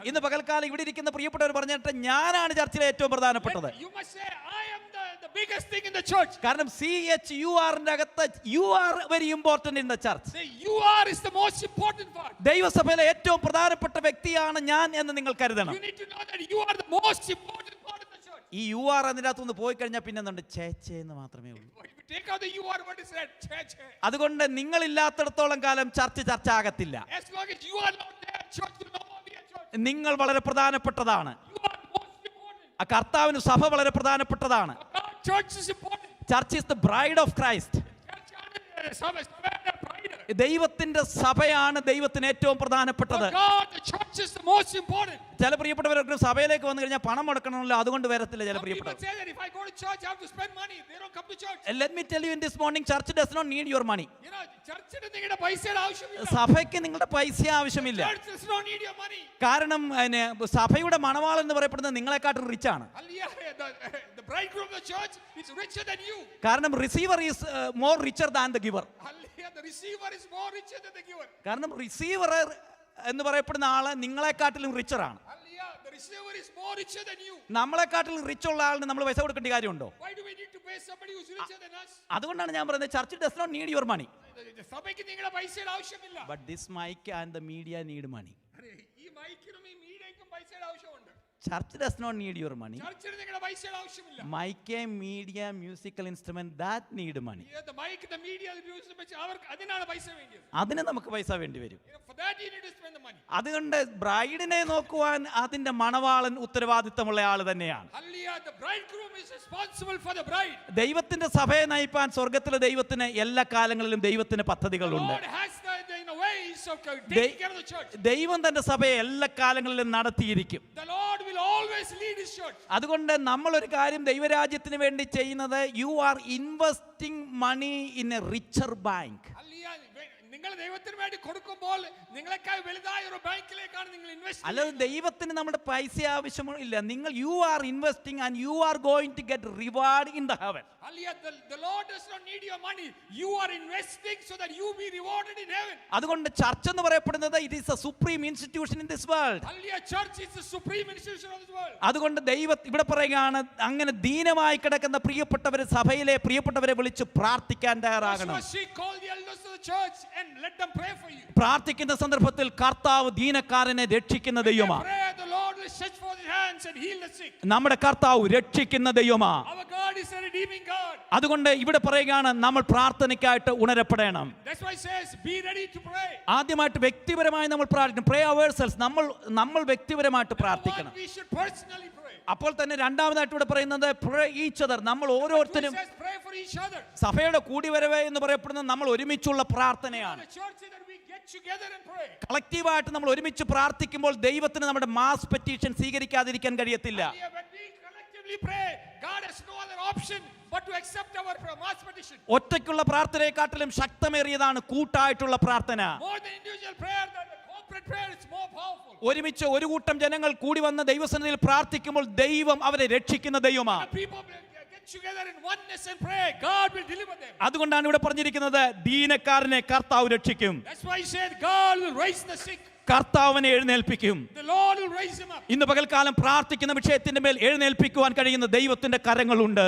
ഇന്ന് പകൽക്കാലം ഇവിടെ ഇരിക്കുന്ന പ്രിയപ്പെട്ടവർ പറഞ്ഞിട്ട് ഞാനാണ് ചർച്ചിലെ ഏറ്റവും പ്രധാനപ്പെട്ടത്. You must say I am the biggest thing in the church. കാരണം CHUR ന്റെ അകത്ത് you are very important in the church. Say you are is the most important part. ദൈവസഭയിലെ ഏറ്റവും പ്രധാനപ്പെട്ട വ്യക്തിയാണ് ഞാൻ എന്ന് നിങ്ങൾ കരുതണം. You need to know that you are the most important part of the church. ഈ യു ആർ അതിനകത്തുനിന്ന് പോയി കഴിഞ്ഞാൽ പിന്നെ എന്തുണ്ട്? ചേച്ചേ എന്ന് മാത്രമേ ഉള്ളൂ. Take out the you are, what is that? Church. അതുകൊണ്ട് നിങ്ങളില്ലാത്തിടത്തോളം കാലം ചർച്ച ആകത്തില്ല. As long as you are not there, church will not be a church. നിങ്ങൾ വളരെ പ്രധാനപ്പെട്ടതാണ്. You are most important. ആ കർത്താവിന് സഭ വളരെ പ്രധാനപ്പെട്ടതാണ്. Church is important. Church is the bride of Christ. ദൈവത്തിന്റെ സഭയാണ് ദൈവത്തിന് ഏറ്റവും പ്രധാനപ്പെട്ടത്. ചില പ്രിയപ്പെട്ടവർക്ക് സഭയിലേക്ക് വന്നു കഴിഞ്ഞാൽ പണം മുടക്കണമല്ലോ, അതുകൊണ്ട് വരത്തില്ല. ചില പ്രിയപ്പെട്ടവർ let me tell you in this morning, church does not need your money. സഭയ്ക്ക് നിങ്ങളുടെ പൈസ ആവശ്യമില്ല. കാരണം സഭയുടെ മണവാളൻ എന്ന് പറയപ്പെടുന്നത് നിങ്ങളെക്കാട്ടും റിച്ച് ആണ്. കാരണം receiver is more richer than the giver. കാരണം റിസീവർ എന്ന് പറയപ്പെടുന്ന ആള് നിങ്ങളെക്കാട്ടിലും റിച്ചർ ആണ്. നമ്മളെക്കാട്ടിലും റിച്ച് ഉള്ള ആളിന് നമ്മൾ പൈസ കൊടുക്കേണ്ട കാര്യമുണ്ടോ? അതുകൊണ്ടാണ് ഞാൻ പറയുന്നത് church does not need your money. But this mike and the media need money. Church does not need your money. Mic, media, musical instrument that need money. അതിന് നമുക്ക് പൈസ വേണ്ടി വരും. അതുകൊണ്ട് ബ്രൈഡിനെ നോക്കുവാൻ അതിന്റെ മണവാളൻ ഉത്തരവാദിത്തമുള്ള ആൾ തന്നെയാണ്. ദൈവത്തിന്റെ സഭയെ നയിപ്പാൻ സ്വർഗത്തിലെ ദൈവത്തിന് എല്ലാ കാലങ്ങളിലും ദൈവത്തിന് പദ്ധതികളുണ്ട്. ദൈവം തന്റെ സഭയെ എല്ലാ കാലങ്ങളിലും നടത്തിയിരിക്കും. അതുകൊണ്ട് നമ്മൾ ഒരു കാര്യം ദൈവരാജ്യത്തിന് വേണ്ടി ചെയ്യുന്നത്, you are investing money in a richer bank. നിങ്ങൾ ദൈവത്തിന് വേണ്ടി കൊടുക്കുമ്പോൾ നിങ്ങളെക്കാൾ വലുതായ ഒരു ബാങ്കിലേക്കാണ് നിങ്ങൾ ഇൻവെസ്റ്റ് ചെയ്യുന്നത്. അല്ലാതെ ദൈവത്തിന് നമ്മുടെ പൈസ ആവശ്യമില്ല. നിങ്ങൾ you are investing and you are going to get reward in the heaven. The Lord does not need your money. You are investing so that you be rewarded in heaven. അതുകൊണ്ട് church എന്ന് പറയപ്പെടുന്നത് it is a supreme institution in this world. Hallelujah, church is the supreme institution of this world. അതുകൊണ്ട് ഇവിടെ പറയുകയാണ്, അങ്ങനെ ദീനമായി കിടക്കുന്ന പ്രിയപ്പെട്ടവരെ, സഭയിലെ പ്രിയപ്പെട്ടവരെ വിളിച്ച് പ്രാർത്ഥിക്കാൻ തയ്യാറാകണം. പ്രാർത്ഥിക്കുന്ന സന്ദർഭത്തിൽ കർത്താവ് ദീനക്കാരനെ രക്ഷിക്കുന്ന ദൈവമാണ്. നമ്മുടെ കർത്താവ് രക്ഷിക്കുന്ന ദൈവമാണ്. അതുകൊണ്ട് ഇവിടെ പറയുകയാണ്, നമ്മൾ പ്രാർത്ഥനയ്ക്കായിട്ട് ഉണരപ്പെടണം. ആദ്യമായിട്ട് വ്യക്തിപരമായി നമ്മൾ പ്രാർത്ഥിക്കണം. Pray ourselves. നമ്മൾ വ്യക്തിപരമായിട്ട് പ്രാർത്ഥിക്കണം. അപ്പോൾ തന്നെ രണ്ടാമതായിട്ട് ഇവിടെ പറയുന്നത് pray each other. നമ്മൾ ഓരോരുത്തരും സഭയുടെ കൂടിവരവ് എന്ന് പറയപ്പെടുന്നത് നമ്മൾ ഒരുമിച്ചുള്ള പ്രാർത്ഥനയാണ്. കളക്റ്റീവായിട്ട് നമ്മൾ ഒരുമിച്ച് പ്രാർത്ഥിക്കുമ്പോൾ ദൈവത്തിന് നമ്മുടെ മാസ് പെറ്റീഷൻ സ്വീകരിക്കാതിരിക്കാൻ കഴിയത്തില്ല. ഒറ്റയ്ക്കുള്ള പ്രാർത്ഥനയെക്കാട്ടിലും ശക്തമേറിയതാണ് കൂട്ടായിട്ടുള്ള പ്രാർത്ഥന. corporate prayer is more powerful. ഒരുമിച്ച് ഒരു കൂട്ടം ജനങ്ങൾ കൂടി വന്ന് ദൈവസന്നിധിയിൽ പ്രാർത്ഥിക്കുമ്പോൾ ദൈവം അവരെ രക്ഷിക്കുന്ന ദൈവമാണ്. When people get together in oneness and pray, God will deliver them. അതുകൊണ്ടാണ് ഇവിടെ പറഞ്ഞിരിക്കുന്നത് ദീനക്കാരനെ കർത്താവ് രക്ഷിക്കും. That's why he said God will raise the sick. കർത്താവിനെ എഴുന്നേൽപ്പിക്കും. The Lord will raise him up. ഇന്ന് പകൽക്കാലം പ്രാർത്ഥിക്കുന്ന വിഷയത്തിന്റെ മേൽ എഴുന്നേൽപ്പിക്കുവാൻ കഴിയുന്ന ദൈവത്തിന്റെ കരങ്ങളുണ്ട്.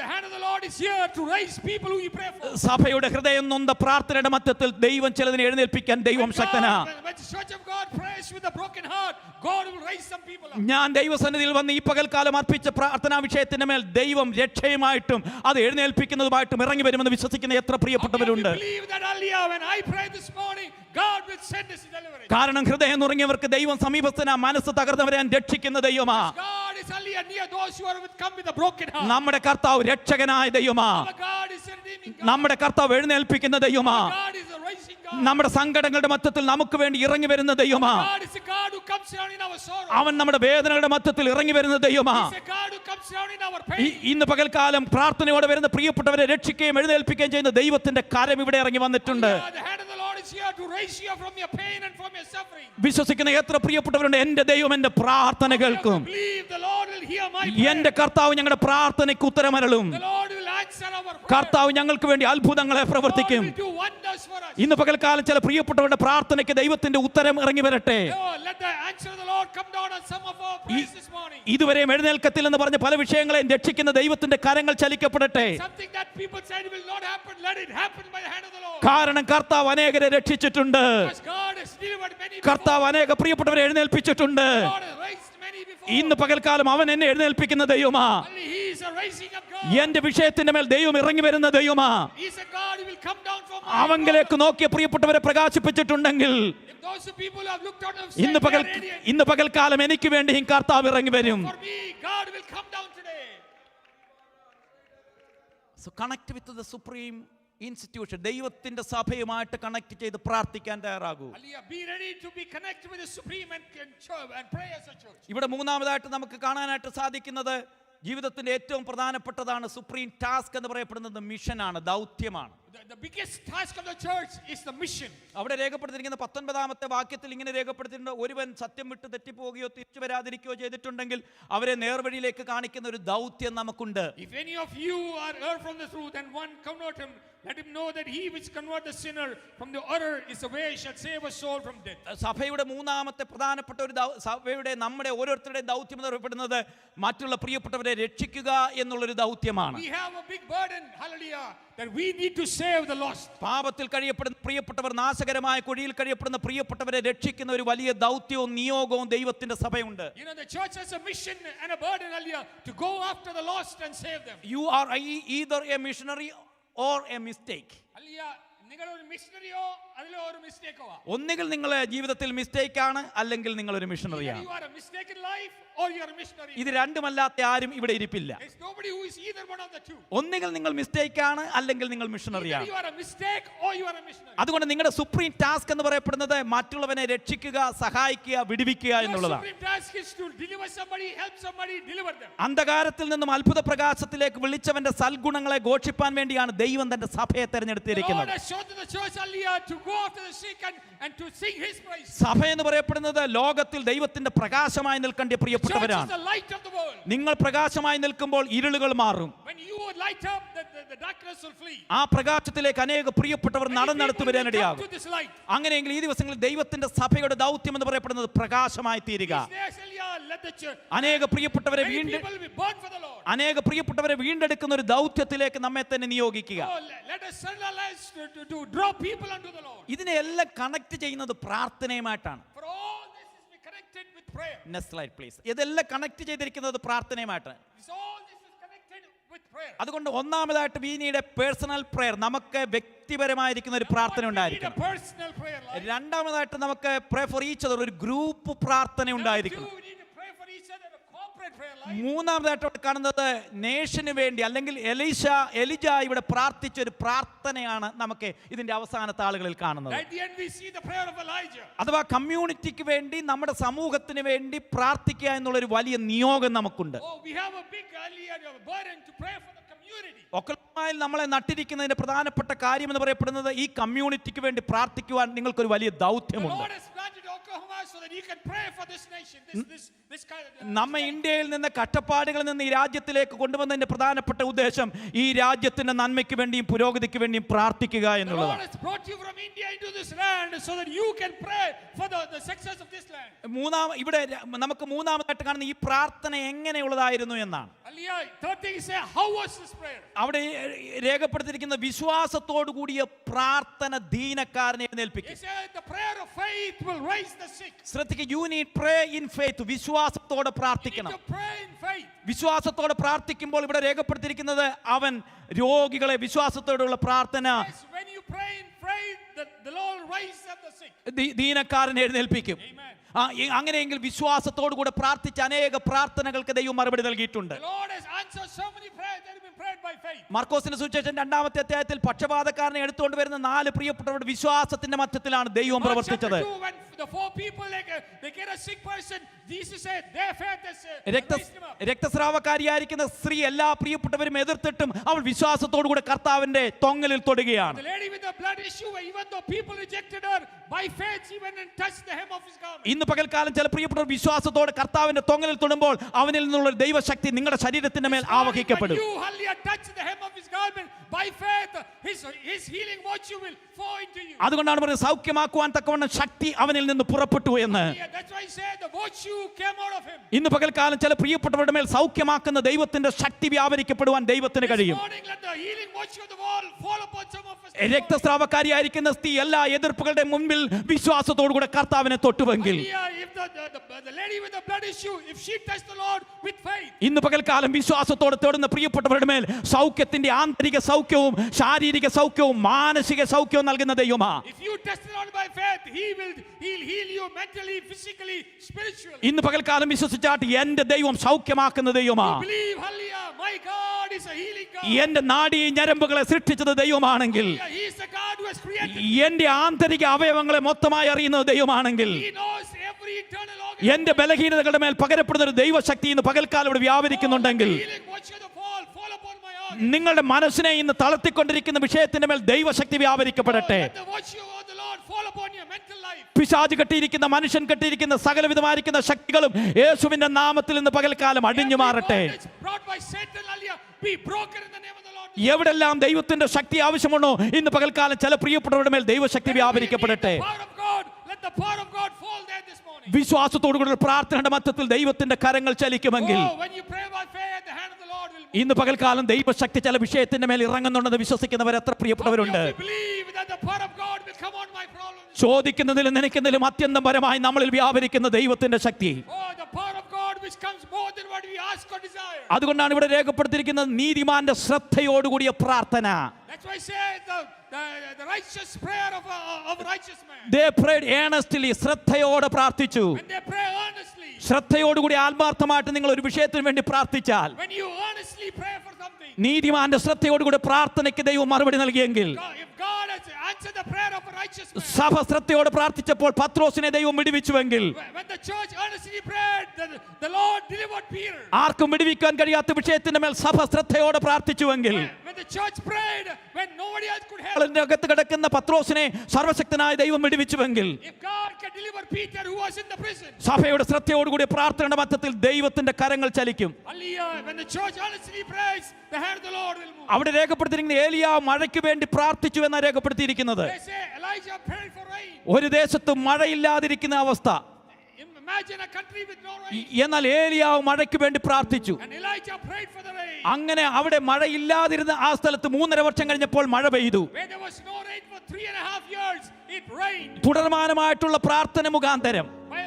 The hand of the Lord is here to raise people who he pray for. സഭയുടെ ഹൃദയം നൊന്ത പ്രാർത്ഥനയുടെ മധ്യത്തിൽ ദൈവം ചിലതിനെ എഴുന്നേൽപ്പിക്കാൻ ദൈവം ശക്തനാ. When the church of God prays with a broken heart, God will raise some people up. ഞാൻ ദൈവസന്നിധിയിൽ വന്ന് ഈ പകൽക്കാലം അർപ്പിച്ച പ്രാർത്ഥനാ വിഷയത്തിന്റെ മേൽ ദൈവം രക്ഷയുമായിട്ടും അത് എഴുന്നേൽപ്പിക്കുന്നതുമായിട്ടും ഇറങ്ങി വരുമെന്ന് വിശ്വസിക്കുന്ന എത്ര പ്രിയപ്പെട്ടവരുണ്ട്. Believe that earlier when I prayed this morning, God will send us deliverance. കാരണം ഹൃദയം നുറുങ്ങിയവർക്ക് ദൈവം സമീപസ്ഥനാ, മനസ്സ് തകർന്നവരെ രക്ഷിക്കുന്ന ദൈവമാ. God is earlier near those who are come with a broken heart. നമ്മുടെ കർത്താവ് രക്ഷകനായ ദൈവമാ. Our God is a redeeming God. നമ്മുടെ കർത്താവ് എഴുന്നേൽപ്പിക്കുന്ന ദൈവമാ. God is a raising God. നമ്മുടെ സങ്കടങ്ങളുടെ മധ്യത്തിൽ നമുക്ക് വേണ്ടി ഇറങ്ങി വരുന്ന ദൈവമാ. God is a God who comes down in our sorrow. അവൻ നമ്മുടെ വേദനകളുടെ മധ്യത്തിൽ ഇറങ്ങി വരുന്ന ദൈവമാ. He's a God who comes down in our pain. ഇന്ന് പകൽക്കാലം പ്രാർത്ഥനയോടെ വരുന്ന പ്രിയപ്പെട്ടവരെ രക്ഷിക്കുകയും എഴുന്നേൽപ്പിക്കുകയും ചെയ്യുന്ന ദൈവത്തിന്റെ കരം ഇവിടെ ഇറങ്ങി വന്നിട്ടുണ്ട്. The hand of the Lord is here to raise you from your pain and from your suffering. വിശ്വസിക്കുന്ന എത്ര പ്രിയപ്പെട്ടവരുണ്ട് എന്റെ ദൈവം എന്റെ പ്രാർത്ഥന കേൾക്കും. Believe the Lord will hear my എന്റെ കർത്താവ് ഞങ്ങളുടെ പ്രാർത്ഥനയ്ക്ക് ഉത്തരമരുളും. The Lord will answer our prayer. കർത്താവ് ഞങ്ങൾക്ക് വേണ്ടി അത്ഭുതങ്ങളെ പ്രവർത്തിക്കും. God will do wonders for us. ഇന്ന് പകൽക്കാലം ചില പ്രിയപ്പെട്ടവരുടെ പ്രാർത്ഥനയ്ക്ക് ദൈവത്തിന്റെ ഉത്തരം ഇറങ്ങി വരട്ടെ. Oh, let the answer of the Lord come down on some of our prayers this morning. ഇതുവരെയും എഴുന്നേൽക്കത്തില്ലെന്ന് പറഞ്ഞ പല വിഷയങ്ങളെയും രക്ഷിക്കുന്ന ദൈവത്തിന്റെ കരങ്ങൾ ചലിക്കപ്പെടട്ടെ. Something that people said will not happen, let it happen by the hand of the Lord. കാരണം കർത്താവ് അനേകരെ രക്ഷിച്ചിട്ടുണ്ട്. Because God has delivered many കർത്താവ് അനേക പ്രിയപ്പെട്ടവരെ എഴുന്നേൽപ്പിച്ചിട്ടുണ്ട്. God has raised many before. ഇന്ന് പകൽക്കാലം അവൻ എന്നെ എഴുന്നേൽപ്പിക്കുന്ന ദൈവമാ. Only he is a raising up God. എന്റെ വിഷയത്തിന്റെ മേൽ ദൈവം ഇറങ്ങി വരുന്ന ദൈവമാ. He is a God who will come down from അവങ്കിലേക്ക് നോക്കിയ പ്രിയപ്പെട്ടവരെ പ്രകാശിപ്പിച്ചിട്ടുണ്ടെങ്കിൽ If those people who have looked out of ഇന്ന് പകൽക്കാലം എനിക്ക് വേണ്ടിയും കർത്താവ് ഇറങ്ങി വരും. for me, God will come down today. So connect with the supreme institution. ദൈവത്തിന്റെ സഭയുമായിട്ട് കണക്ട് ചെയ്ത് പ്രാർത്ഥിക്കാൻ തയ്യാറാകൂ. Be ready to be connected with the supreme and pray as a church. ഇവിടെ മൂന്നാമതായിട്ട് നമുക്ക് കാണാനായിട്ട് സാധിക്കുന്നത് ജീവിതത്തിന്റെ ഏറ്റവും പ്രധാനപ്പെട്ടതാണ് സുപ്രീം ടാസ്ക് എന്ന് പറയപ്പെടുന്നത് മിഷനാണ്, ദൗത്യമാണ്. The biggest task of the church is the mission. അവിടെ രേഖപ്പെടുത്തിയിരിക്കുന്ന 19ാമത്തെ വാക്യത്തിൽ ഇങ്ങനെ രേഖപ്പെടുത്തിയിട്ടുണ്ട്, ഒരുവൻ സത്യം വിട്ട് തെറ്റിപ്പോവുകയോ തിരിച്ചു വരാതിരിക്കുകയോ ചെയ്തിട്ടുണ്ടെങ്കിൽ അവരെ നേർവഴിയിലേക്ക് കാണിക്കുന്ന ഒരു ദൗത്യം നമുക്കുണ്ട്. If any of you are err from the truth and one convert him, let him know that he which convert the sinner from the error is the way shall save a soul from death. സഭയുടെ മൂന്നാമത്തെ പ്രധാനപ്പെട്ട ഒരു സഭയുടെ നമ്മുടെ ഓരോരുത്തരുടെയും ദൗത്യം എന്ന് പറയപ്പെടുന്നത് മറ്റുള്ള പ്രിയപ്പെട്ടവരെ രക്ഷിക്കുക എന്നുള്ളൊരു ദൗത്യമാണ്. We have a big burden, hallelujah, that we need to save the lost. പാപത്തിൽ കഴിയപ്പെടുന്ന പ്രിയപ്പെട്ടവർ, നാശകരമായ കുഴിയിൽ കഴിയപ്പെടുന്ന പ്രിയപ്പെട്ടവരെ രക്ഷിക്കുന്ന ഒരു വലിയ ദൗത്യവും നിയോഗവും ദൈവത്തിന്റെ സഭയുണ്ട്. You know, the church has a mission and a burden, hallelujah, to go after the lost and save them. You are either a missionary or a mistake. Hallelujah. നിങ്ങൾ ഒരു മിഷണറിയോ അതിലോ ഒരു മിസ്റ്റേക്കോ? ഒന്നുകിൽ നിങ്ങളുടെ ജീവിതത്തിൽ മിസ്റ്റേക്ക് ആണ്, അല്ലെങ്കിൽ നിങ്ങൾ ഒരു മിഷണറിയാണ്. You are a mistake in life or you are a missionary. ഇത് രണ്ടുമല്ലാത്ത ആരും ഇവിടെ ഇരിപ്പില്ല. There's nobody who is either one of the two. ഒന്നുകിൽ നിങ്ങൾ മിസ്റ്റേക്ക് ആണ്, അല്ലെങ്കിൽ നിങ്ങൾ മിഷണറിയാണ്. You are a mistake or you are a missionary. അതുകൊണ്ട് നിങ്ങളുടെ സുപ്രീം ടാസ്ക് എന്ന് പറയപ്പെടുന്നത് മറ്റുള്ളവനെ രക്ഷിക്കുക, സഹായിക്കുക, വിടുവിക്കുക എന്നുള്ളതാണ്. Your supreme task is to deliver somebody, help somebody, deliver them. അന്ധകാരത്തിൽ നിന്നും അത്ഭുത പ്രകാശത്തിലേക്ക് വിളിച്ചവന്റെ സൽഗുണങ്ങളെ ഘോഷിപ്പാൻ വേണ്ടിയാണ് ദൈവം തന്റെ സഭയെ തെരഞ്ഞെടുത്തിരിക്കുന്നത്. The church earlier to go after the sick and to sing his praise. സഭ എന്ന് പറയപ്പെടുന്നത് ലോകത്തിൽ ദൈവത്തിന്റെ പ്രകാശമായി നിൽക്കേണ്ട പ്രിയപ്പെട്ടവരാണ്. The light of the world. നിങ്ങൾ പ്രകാശമായി നിൽക്കുമ്പോൾ ഇരുളുകൾ മാറും. When you light up, the darkness will flee. ആ പ്രകാശത്തിലേക്ക് അനേക പ്രിയപ്പെട്ടവർ നടന്നെടുത്തു വരാനിടയാകും. അങ്ങനെയെങ്കിൽ ഈ ദിവസങ്ങളിൽ ദൈവത്തിന്റെ സഭയുടെ ദൗത്യം എന്ന് പറയപ്പെടുന്നത് പ്രകാശമായി തീരുക. അനേക പ്രിയപ്പെട്ടവരെ വീണ്ടെടുക്കുന്ന ഒരു ദൗത്യത്തിലേക്ക് നമ്മെ തന്നെ നിയോഗിക്കുക. ഇതിനെല്ലാം കണക്ട് ചെയ്യുന്നത് പ്രാർത്ഥനയുമായിട്ടാണ്. Next slide, please. ഇതെല്ലാം കണക്ട് ചെയ്തിരിക്കുന്നത് പ്രാർത്ഥനയുമായിട്ടാണ്. അതുകൊണ്ട് ഒന്നാമതായിട്ട് we need a personal prayer. നമുക്ക് വ്യക്തിപരമായിരിക്കുന്ന ഒരു പ്രാർത്ഥന ഉണ്ടായിരിക്കണം. രണ്ടാമതായിട്ട് നമുക്ക് pray for each other, ഒരു ഗ്രൂപ്പ് പ്രാർത്ഥന ഉണ്ടായിരിക്കണം. മൂന്നാമതായിട്ട് കാണുന്നത് നേഷന് വേണ്ടി, അല്ലെങ്കിൽ എലിജ ഇവിടെ പ്രാർത്ഥിച്ച ഒരു പ്രാർത്ഥനയാണ് നമുക്ക് ഇതിന്റെ അവസാനത്തെ ആളുകളിൽ കാണുന്നത്. അഥവാ കമ്മ്യൂണിറ്റിക്ക് വേണ്ടി, നമ്മുടെ സമൂഹത്തിന് വേണ്ടി പ്രാർത്ഥിക്കുക എന്നുള്ള ഒരു വലിയ നിയോഗം നമുക്കുണ്ട്. ഒക്കമായി നമ്മളെ നട്ടിരിക്കുന്നതിന്റെ പ്രധാനപ്പെട്ട കാര്യം എന്ന് പറയപ്പെടുന്നത് ഈ കമ്മ്യൂണിറ്റിക്ക് വേണ്ടി പ്രാർത്ഥിക്കുവാൻ നിങ്ങൾക്കൊരു വലിയ ദൗത്യമുണ്ട്. so that you can pray for this nation. This kind of നമ്മെ ഇന്ത്യയിൽ നിന്ന് കഷ്ടപ്പാടുകളിൽ നിന്ന് ഈ രാജ്യത്തിലേക്ക് കൊണ്ടുവന്നതിന്റെ പ്രധാനപ്പെട്ട ഉദ്ദേശം ഈ രാജ്യത്തിന്റെ നന്മയ്ക്ക് വേണ്ടിയും പുരോഗതിക്ക് വേണ്ടിയും പ്രാർത്ഥിക്കുക the Lord എന്നുള്ളതാണ്. has brought you from India into this land so that you can pray for the success of this land. ഇവിടെ നമുക്ക് മൂന്നാമതായിട്ട് കാണുന്ന ഈ പ്രാർത്ഥന എങ്ങനെയുള്ളതായിരുന്നു എന്നാണ്. Hallelujah. Third thing is say, how was this prayer? അവിടെ രേഖപ്പെടുത്തിയിരിക്കുന്ന വിശ്വാസത്തോടു കൂടിയ പ്രാർത്ഥന ദീനക്കാരനെ എഴുന്നേൽപ്പിക്കും. He said the prayer of faith will raise the sick. ശ്രദ്ധിക്കുക, you need pray in faith. വിശ്വാസത്തോടെ You need പ്രാർത്ഥിക്കണം. to pray in faith. വിശ്വാസത്തോടെ പ്രാർത്ഥിക്കുമ്പോൾ ഇവിടെ രേഖപ്പെടുത്തിയിരിക്കുന്നത് അവൻ രോഗികളെ വിശ്വാസത്തോടുള്ള പ്രാർത്ഥന Yes, when you pray in faith, the Lord raises up the sick. ദീനക്കാരനെ എഴുന്നേൽപ്പിക്കും. Amen. അങ്ങനെയെങ്കിൽ വിശ്വാസത്തോടു കൂടെ പ്രാർത്ഥിച്ച അനേക പ്രാർത്ഥനകൾക്ക് ദൈവം മറുപടി നൽകിയിട്ടുണ്ട്. The Lord has answered so many prayers that have been prayed by faith. മർക്കോസിന്റെ സുവിശേഷം 2-ാമത്തെ അധ്യായത്തിൽ പക്ഷപാതക്കാരനെ എടുത്തുകൊണ്ട് വരുന്ന 4 പ്രിയപ്പെട്ടവരുടെ വിശ്വാസത്തിന്റെ മധ്യത്തിലാണ് ദൈവം Mark പ്രവർത്തിച്ചത്. chapter 2, when the 4 people they get a sick person, Jesus said their faith has raised him up. രക്തസ്രാവക്കാരിയായിരിക്കുന്ന സ്ത്രീ എല്ലാ പ്രിയപ്പെട്ടവരും എതിർത്തിട്ടും അവൾ വിശ്വാസത്തോടു കൂടെ കർത്താവിന്റെ തൊങ്ങലിൽ തൊടുകയാണ്. The lady with the blood issue, even though people rejected her, by faith she went and touched the hem of his garment. ഇന്ന് പകൽക്കാലം ചില പ്രിയപ്പെട്ടവർ വിശ്വാസത്തോടെ കർത്താവിന്റെ തൊങ്ങലിൽ തൊടുമ്പോൾ അവനിൽ നിന്നുള്ള ദൈവശക്തി നിങ്ങളുടെ ശരീരത്തിന്റെ മേൽ ആവഹിക്കപ്പെടും. When you hallelujah touch the hem of his garment, by faith his healing virtue will flow into you. അതുകൊണ്ടാണ് പറയുന്നത് സൗഖ്യമാക്കുവാൻ തക്കവണ്ണം ശക്തി അവനിൽ നിന്ന് പുറപ്പെട്ടു എന്ന്. That's why he said the virtue came out of him. ഇന്ന് പകൽക്കാലം ചില പ്രിയപ്പെട്ടവരുടെ മേൽ സൗഖ്യമാക്കുന്ന ദൈവത്തിന്റെ ശക്തി വ്യാപരിക്കപ്പെടുവാൻ ദൈവത്തിന് കഴിയും. This morning let the healing virtue of the world fall upon some of us. രക്തസ്രാവക്കാരിയായിരിക്കുന്ന സ്ത്രീ എല്ലാ എതിർപ്പുകളുടെ മുൻപിൽ വിശ്വാസത്തോടു കൂടെ കർത്താവിനെ തൊട്ടുവെങ്കിൽ If the lady with the blood issue, if she touched the Lord with faith, ഇന്ന് പകൽക്കാലം വിശ്വാസത്തോടെ തൊടുന്ന പ്രിയപ്പെട്ടവരുടെ മേൽ സൗഖ്യത്തിന്റെ ആന്തരിക സൗഖ്യവും ശാരീരിക സൗഖ്യവും മാനസിക സൗഖ്യവും നൽകുന്ന ദൈവമാ. if you touch the Lord by faith, he'll heal you mentally, physically, spiritually. ഇന്ന് പകൽക്കാലം വിശ്വസിച്ചാട്ട് എന്റെ ദൈവം സൗഖ്യമാക്കുന്ന ദൈവമാ. Believe, hallelujah, my God is a healing God. എന്റെ നാഡീ ഞരമ്പുകളെ സൃഷ്ടിച്ചത് ദൈവമാണെങ്കിൽ, He is the God who has created. എന്റെ ആന്തരിക അവയവങ്ങളെ മൊത്തമായി അറിയുന്നത് ദൈവമാണെങ്കിൽ, He knows every internal organ. എന്റെ ബലഹീനതകളുടെ മേൽ പകരപ്പെടുന്ന ഒരു ദൈവശക്തി ഇന്ന് പകൽക്കാലം ഇവിടെ വ്യാപരിക്കുന്നുണ്ടെങ്കിൽ, Healing virtue of the fall upon my organ. നിങ്ങളുടെ മനസ്സിനെ ഇന്ന് തളർത്തിക്കൊണ്ടിരിക്കുന്ന വിഷയത്തിന്റെ മേൽ ദൈവശക്തി വ്യാപരിക്കപ്പെടട്ടെ. Let the virtue of the Lord fall upon your mental life. പിശാച് കെട്ടിയിരിക്കുന്ന മനുഷ്യൻ കെട്ടിയിരിക്കുന്ന സകലവിധമായിരിക്കുന്ന ശക്തികളും യേശുവിന്റെ നാമത്തിൽ ഇന്ന് പകൽക്കാലം അടിഞ്ഞു മാറട്ടെ. Every bondage brought by Satan, hallelujah, be broken in the name of the Lord. എവിടെല്ലാം ദൈവത്തിന്റെ ശക്തി ആവശ്യമുണ്ടോ ഇന്ന് പകൽക്കാലം ചില പ്രിയപ്പെട്ടവരുടെ മേൽ ദൈവശക്തി വ്യാപരിക്കപ്പെടട്ടെ. The power of God, let the power of God fall there this morning. വിശ്വാസത്തോടുകൂടി പ്രാർത്ഥനയുടെ മധ്യത്തിൽ ദൈവത്തിന്റെ കരങ്ങൾ ചലിക്കുമെങ്കിൽ, When you pray by faith, the hand of the Lord will move. ഇന്ന് പകൽക്കാലം ദൈവശക്തി ചില വിഷയത്തിന്റെ മേൽ ഇറങ്ങുന്നുണ്ടെന്ന് വിശ്വസിക്കുന്നവർ എത്ര പ്രിയപ്പെട്ടവരുണ്ട്? If you believe that the power of God will come on my problem. ചോദിക്കുന്നതിലും നനയ്ക്കുന്നതിലും അത്യന്തം പരമായി നമ്മളിൽ വ്യാപരിക്കുന്ന ദൈവത്തിന്റെ ശക്തി. The power of God which comes more than what we ask or desire. അതുകൊണ്ടാണ് ഇവിടെ രേഖപ്പെടുത്തിയിരിക്കുന്നത് നീതിമാന്റെ ശ്രദ്ധയോടുകൂടിയ പ്രാർത്ഥന. That's why I say the righteous prayer of a righteous man. They prayed earnestly, ശ്രദ്ധയോടെ പ്രാർത്ഥിച്ചു. When they pray earnestly. ശ്രദ്ധയോടുകൂടി ആത്മാർത്ഥമായിട്ട് നിങ്ങൾ ഒരു വിഷയത്തിന് വേണ്ടി പ്രാർത്ഥിച്ചാൽ, When you earnestly pray for something. നീതിമാന്റെ ശ്രദ്ധയോടുകൂടി പ്രാർത്ഥനയ്ക്ക് ദൈവം മറുപടി നൽകിയെങ്കിൽ, If God has answered the prayer of a righteous man. സഭ ശ്രദ്ധയോടെ പ്രാർത്ഥിച്ചപ്പോൾ പത്രോസിനെ ദൈവം വിടുവിച്ചുവെങ്കിൽ, When the church earnestly prayed, the Lord delivered Peter. ആർക്കും വിടുവിക്കാൻ കഴിയാത്ത വിഷയത്തിന്റെ മേൽ സഭ ശ്രദ്ധയോടെ പ്രാർത്ഥിച്ചുവെങ്കിൽ, When the church prayed, when nobody else could help. അതിന്റെ അകത്ത് കിടക്കുന്ന പത്രോസിനെ സർവശക്തനായ ദൈവം വിടുവിച്ചുവെങ്കിൽ, If God can deliver Peter who was in the prison. സഭയുടെ ശ്രദ്ധയോടുകൂടി പ്രാർത്ഥനയുടെ മധ്യത്തിൽ ദൈവത്തിന്റെ കരങ്ങൾ ചലിക്കും. Hallelujah. When the church earnestly prays, the hand of the Lord will move. അവിടെ രേഖപ്പെടുത്തിയിരിക്കുന്ന ഏലിയ മഴയ്ക്ക് വേണ്ടി പ്രാർത്ഥിച്ചു എന്നാണ് രേഖപ്പെടുത്തിയിരിക്കുന്നത്. They say Elijah prayed for rain. ഒരു ദേശത്ത് മഴയില്ലാതിരിക്കുന്ന അവസ്ഥ. Imagine a country with no rain. എന്നാൽ ഏലിയാവ് മഴയ്ക്ക് വേണ്ടി പ്രാർത്ഥിച്ചു. And Elijah prayed for the rain. അങ്ങനെ അവിടെ മഴയില്ലാതിരുന്ന ആ സ്ഥലത്ത് 3.5 വർഷം കഴിഞ്ഞപ്പോൾ മഴ പെയ്തു. Where there was no rain for 3.5 years, it rained. തുടർമാനമായിട്ടുള്ള പ്രാർത്ഥന മുഖാന്തരം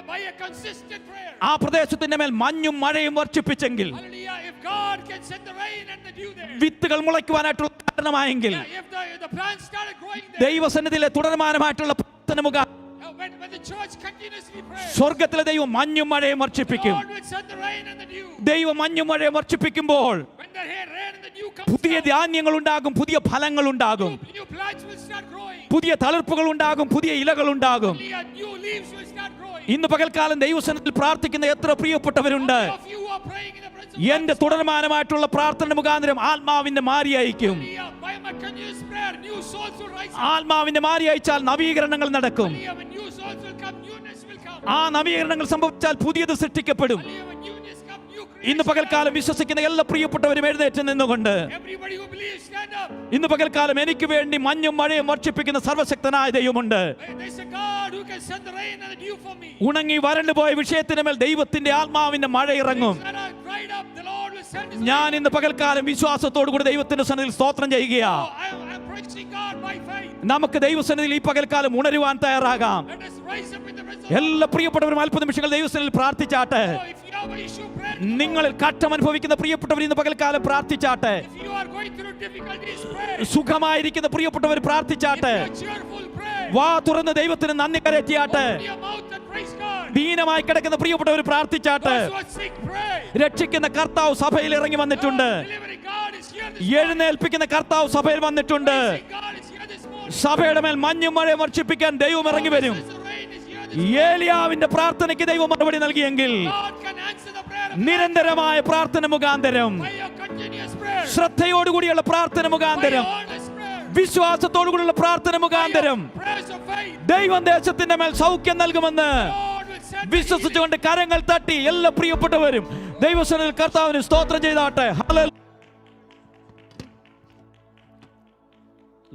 By a consistent prayer. ആ പ്രദേശത്തിന്റെ മേൽ മഞ്ഞും മഴയും വർഷിപ്പിച്ചെങ്കിൽ, Hallelujah. If God can send the rain and the dew there. വിത്തുകൾ മുളയ്ക്കുവാനായിട്ടുള്ള കാരണമായെങ്കിൽ, If the plants started growing there. ദൈവസന്നിധിയിലെ തുടർമാനമായിട്ടുള്ള പ്രാർത്ഥന മുഖാന്തരം When the church continuously prays. സ്വർഗത്തിലെ ദൈവം മഞ്ഞും മഴയും വർഷിപ്പിക്കും. God will send the rain and the dew. ദൈവം മഞ്ഞും മഴയും വർഷിപ്പിക്കുമ്പോൾ When the rain and the dew comes പുതിയ down, ധാന്യങ്ങൾ ഉണ്ടാകും, പുതിയ ഫലങ്ങൾ ഉണ്ടാകും, new plants will start growing. പുതിയ തളിർപ്പുകൾ ഉണ്ടാകും, പുതിയ ഇലകൾ ഉണ്ടാകും. New leaves will start growing. ഇന്ന് പകൽക്കാലം ദൈവസന്നിധിയിൽ പ്രാർത്ഥിക്കുന്ന എത്ര പ്രിയപ്പെട്ടവരുണ്ട്? All of you are praying in the presence of എന്റെ God. തുടർമാനമായിട്ടുള്ള പ്രാർത്ഥന മുഖാന്തരം ആത്മാവിന്റെ മാരി അയക്കും. Hallelujah. By my continuous prayer, new souls will rise up. ആത്മാവിന്റെ മാരി അയച്ചാൽ നവീകരണങ്ങൾ നടക്കും. Hallelujah. When new souls will come, newness will come. ആ നവീകരണങ്ങൾ സംഭവിച്ചാൽ പുതിയത് സൃഷ്ടിക്കപ്പെടും. Hallelujah. When newness comes, new ഇന്ന് creation പകൽക്കാലം വിശ്വസിക്കുന്ന എല്ലാ പ്രിയപ്പെട്ടവരും എഴുന്നേറ്റ് നിന്നുകൊണ്ട് comes. Everybody who believes, stand up. ഇന്ന് പകൽക്കാലം എനിക്ക് വേണ്ടി മഞ്ഞും മഴയും വർഷിപ്പിക്കുന്ന സർവശക്തനായ ദൈവമുണ്ട്. There's a God who can send the rain and the dew for me. ഉണങ്ങി വരണ്ടു പോയ വിഷയത്തിന് മേൽ ദൈവത്തിന്റെ ആത്മാവിന്റെ മഴ ഇറങ്ങും. Things that are dried up, the Lord will send His ഞാൻ rain. ഇന്ന് പകൽക്കാലം വിശ്വാസത്തോടു കൂടി ദൈവത്തിന്റെ സന്നിധിയിൽ സ്തോത്രം ചെയ്യുകയാ. Oh, I'm praising God by faith. നമുക്ക് ദൈവസന്നിധിയിൽ ഈ പകൽക്കാലം ഉണരുവാൻ തയ്യാറാകാം. Let us rise up in the presence of God. എല്ലാ പ്രിയപ്പെട്ടവരും അല്പ നിമിഷങ്ങൾ ദൈവസന്നിധിയിൽ പ്രാർത്ഥിച്ചാട്ടെ. Oh, if you have an issue, pray to the Lord. നിങ്ങളിൽ കഷ്ടം അനുഭവിക്കുന്ന പ്രിയപ്പെട്ടവർ ഇന്ന് പകൽക്കാലം പ്രാർത്ഥിച്ചാട്ടെ. If you are going through difficulties, pray. സുഖമായിരിക്കുന്ന പ്രിയപ്പെട്ടവർ പ്രാർത്ഥിച്ചാട്ടെ. If you are cheerful, pray. വാ തുറന്ന് ദൈവത്തിന് നന്ദി കരയറ്റിയാട്ടെ. Open your mouth and praise God. ദീനമായി കിടക്കുന്ന പ്രിയപ്പെട്ടവർ പ്രാർത്ഥിച്ചാട്ടെ. Those who are sick, pray. രക്ഷിക്കുന്ന കർത്താവ് സഭയിൽ ഇറങ്ങി വന്നിട്ടുണ്ട്. Delivering God is here this morning. എഴുന്നേൽപ്പിക്കുന്ന കർത്താവ് സഭയിൽ വന്നിട്ടുണ്ട്. Praising God is here this morning. സഭയുടെ മേൽ മഞ്ഞും മഴയും വർഷിപ്പിക്കാൻ ദൈവം ഇറങ്ങി വരും. The rain is here this morning. ഏലിയാവിന്റെ പ്രാർത്ഥനയ്ക്ക് ദൈവം മറുപടി നൽകിയെങ്കിൽ God can answer the prayer of നിരന്തരമായ പ്രാർത്ഥന മുഖാന്തരം, by your continuous prayer. ശ്രദ്ധയോടുകൂടിയുള്ള പ്രാർത്ഥന By your മുഖാന്തരം, honest prayer. വിശ്വാസത്തോടുകൂടിയുള്ള പ്രാർത്ഥന By മുഖാന്തരം your prayers of faith. ദൈവം ദേശത്തിന്റെ മേൽ സൗഖ്യം നൽകുമെന്ന് God will send the വിശ്വസിച്ചുകൊണ്ട് കരങ്ങൾ തട്ടി എല്ലാ പ്രിയപ്പെട്ടവരും ദൈവസന്നിധിയിൽ കർത്താവിന് സ്തോത്രം ചെയ്താട്ടെ.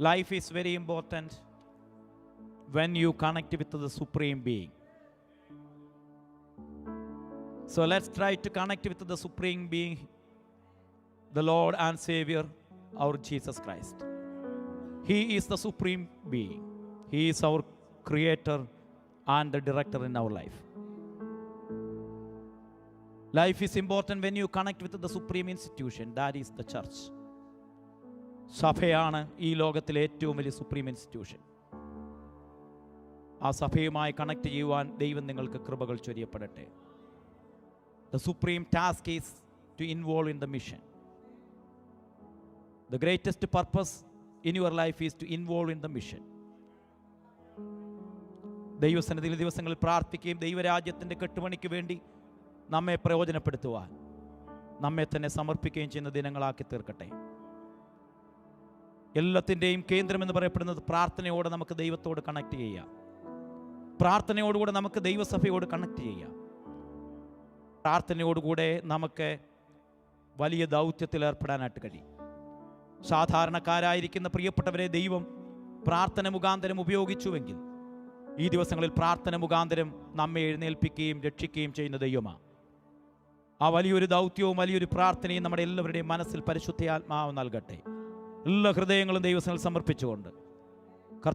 Life is very important when you connect with the Supreme Being. So let's try to connect with the Supreme Being, the Lord and Savior, our Jesus Christ. He is the Supreme Being. He is our Creator and the Director in our life. Life is important when you connect with the Supreme Institution, that is the church. സഭയാണ് ഈ ലോകത്തിലെ ഏറ്റവും വലിയ supreme institution. ആ സഭയുമായി connect ചെയ്യുവാൻ ദൈവം നിങ്ങൾക്ക് കൃപകൾ ചൊരിയപ്പെടട്ടെ. The supreme task is to involve in the mission. The greatest purpose in your life is to involve in the mission. ദൈവസന്നിധിയിൽ ദിവസങ്ങളിൽ പ്രാർത്ഥിക്കുകയും ദൈവരാജ്യത്തിൻ്റെ കെട്ടുപണിക്ക് വേണ്ടി നമ്മെ പ്രയോജനപ്പെടുത്തുവാൻ നമ്മെ തന്നെ സമർപ്പിക്കുകയും ചെയ്യുന്ന ദിനങ്ങളാക്കി തീർക്കട്ടെ. എല്ലാത്തിൻ്റെയും കേന്ദ്രമെന്ന് പറയപ്പെടുന്നത് പ്രാർത്ഥനയോടെ നമുക്ക് ദൈവത്തോട് കണക്ട് ചെയ്യാം. പ്രാർത്ഥനയോടുകൂടെ നമുക്ക് ദൈവസഭയോട് കണക്ട് ചെയ്യാം. പ്രാർത്ഥനയോടുകൂടെ നമുക്ക് വലിയ ദൗത്യത്തിൽ ഏർപ്പെടാനായിട്ട് കഴിയും. സാധാരണക്കാരായിരിക്കുന്ന പ്രിയപ്പെട്ടവരെ ദൈവം പ്രാർത്ഥന മുഖാന്തരം ഉപയോഗിച്ചുവെങ്കിൽ ഈ ദിവസങ്ങളിൽ പ്രാർത്ഥന മുഖാന്തരം നമ്മെ എഴുന്നേൽപ്പിക്കുകയും രക്ഷിക്കുകയും ചെയ്യുന്ന ദൈവമാണ്. ആ വലിയൊരു ദൗത്യവും വലിയൊരു പ്രാർത്ഥനയും നമ്മുടെ എല്ലാവരുടെയും മനസ്സിൽ പരിശുദ്ധാത്മാവ് നൽകട്ടെ. എല്ലാ ഹൃദയങ്ങളും ദൈവത്തിൽ സമർപ്പിച്ചുകൊണ്ട്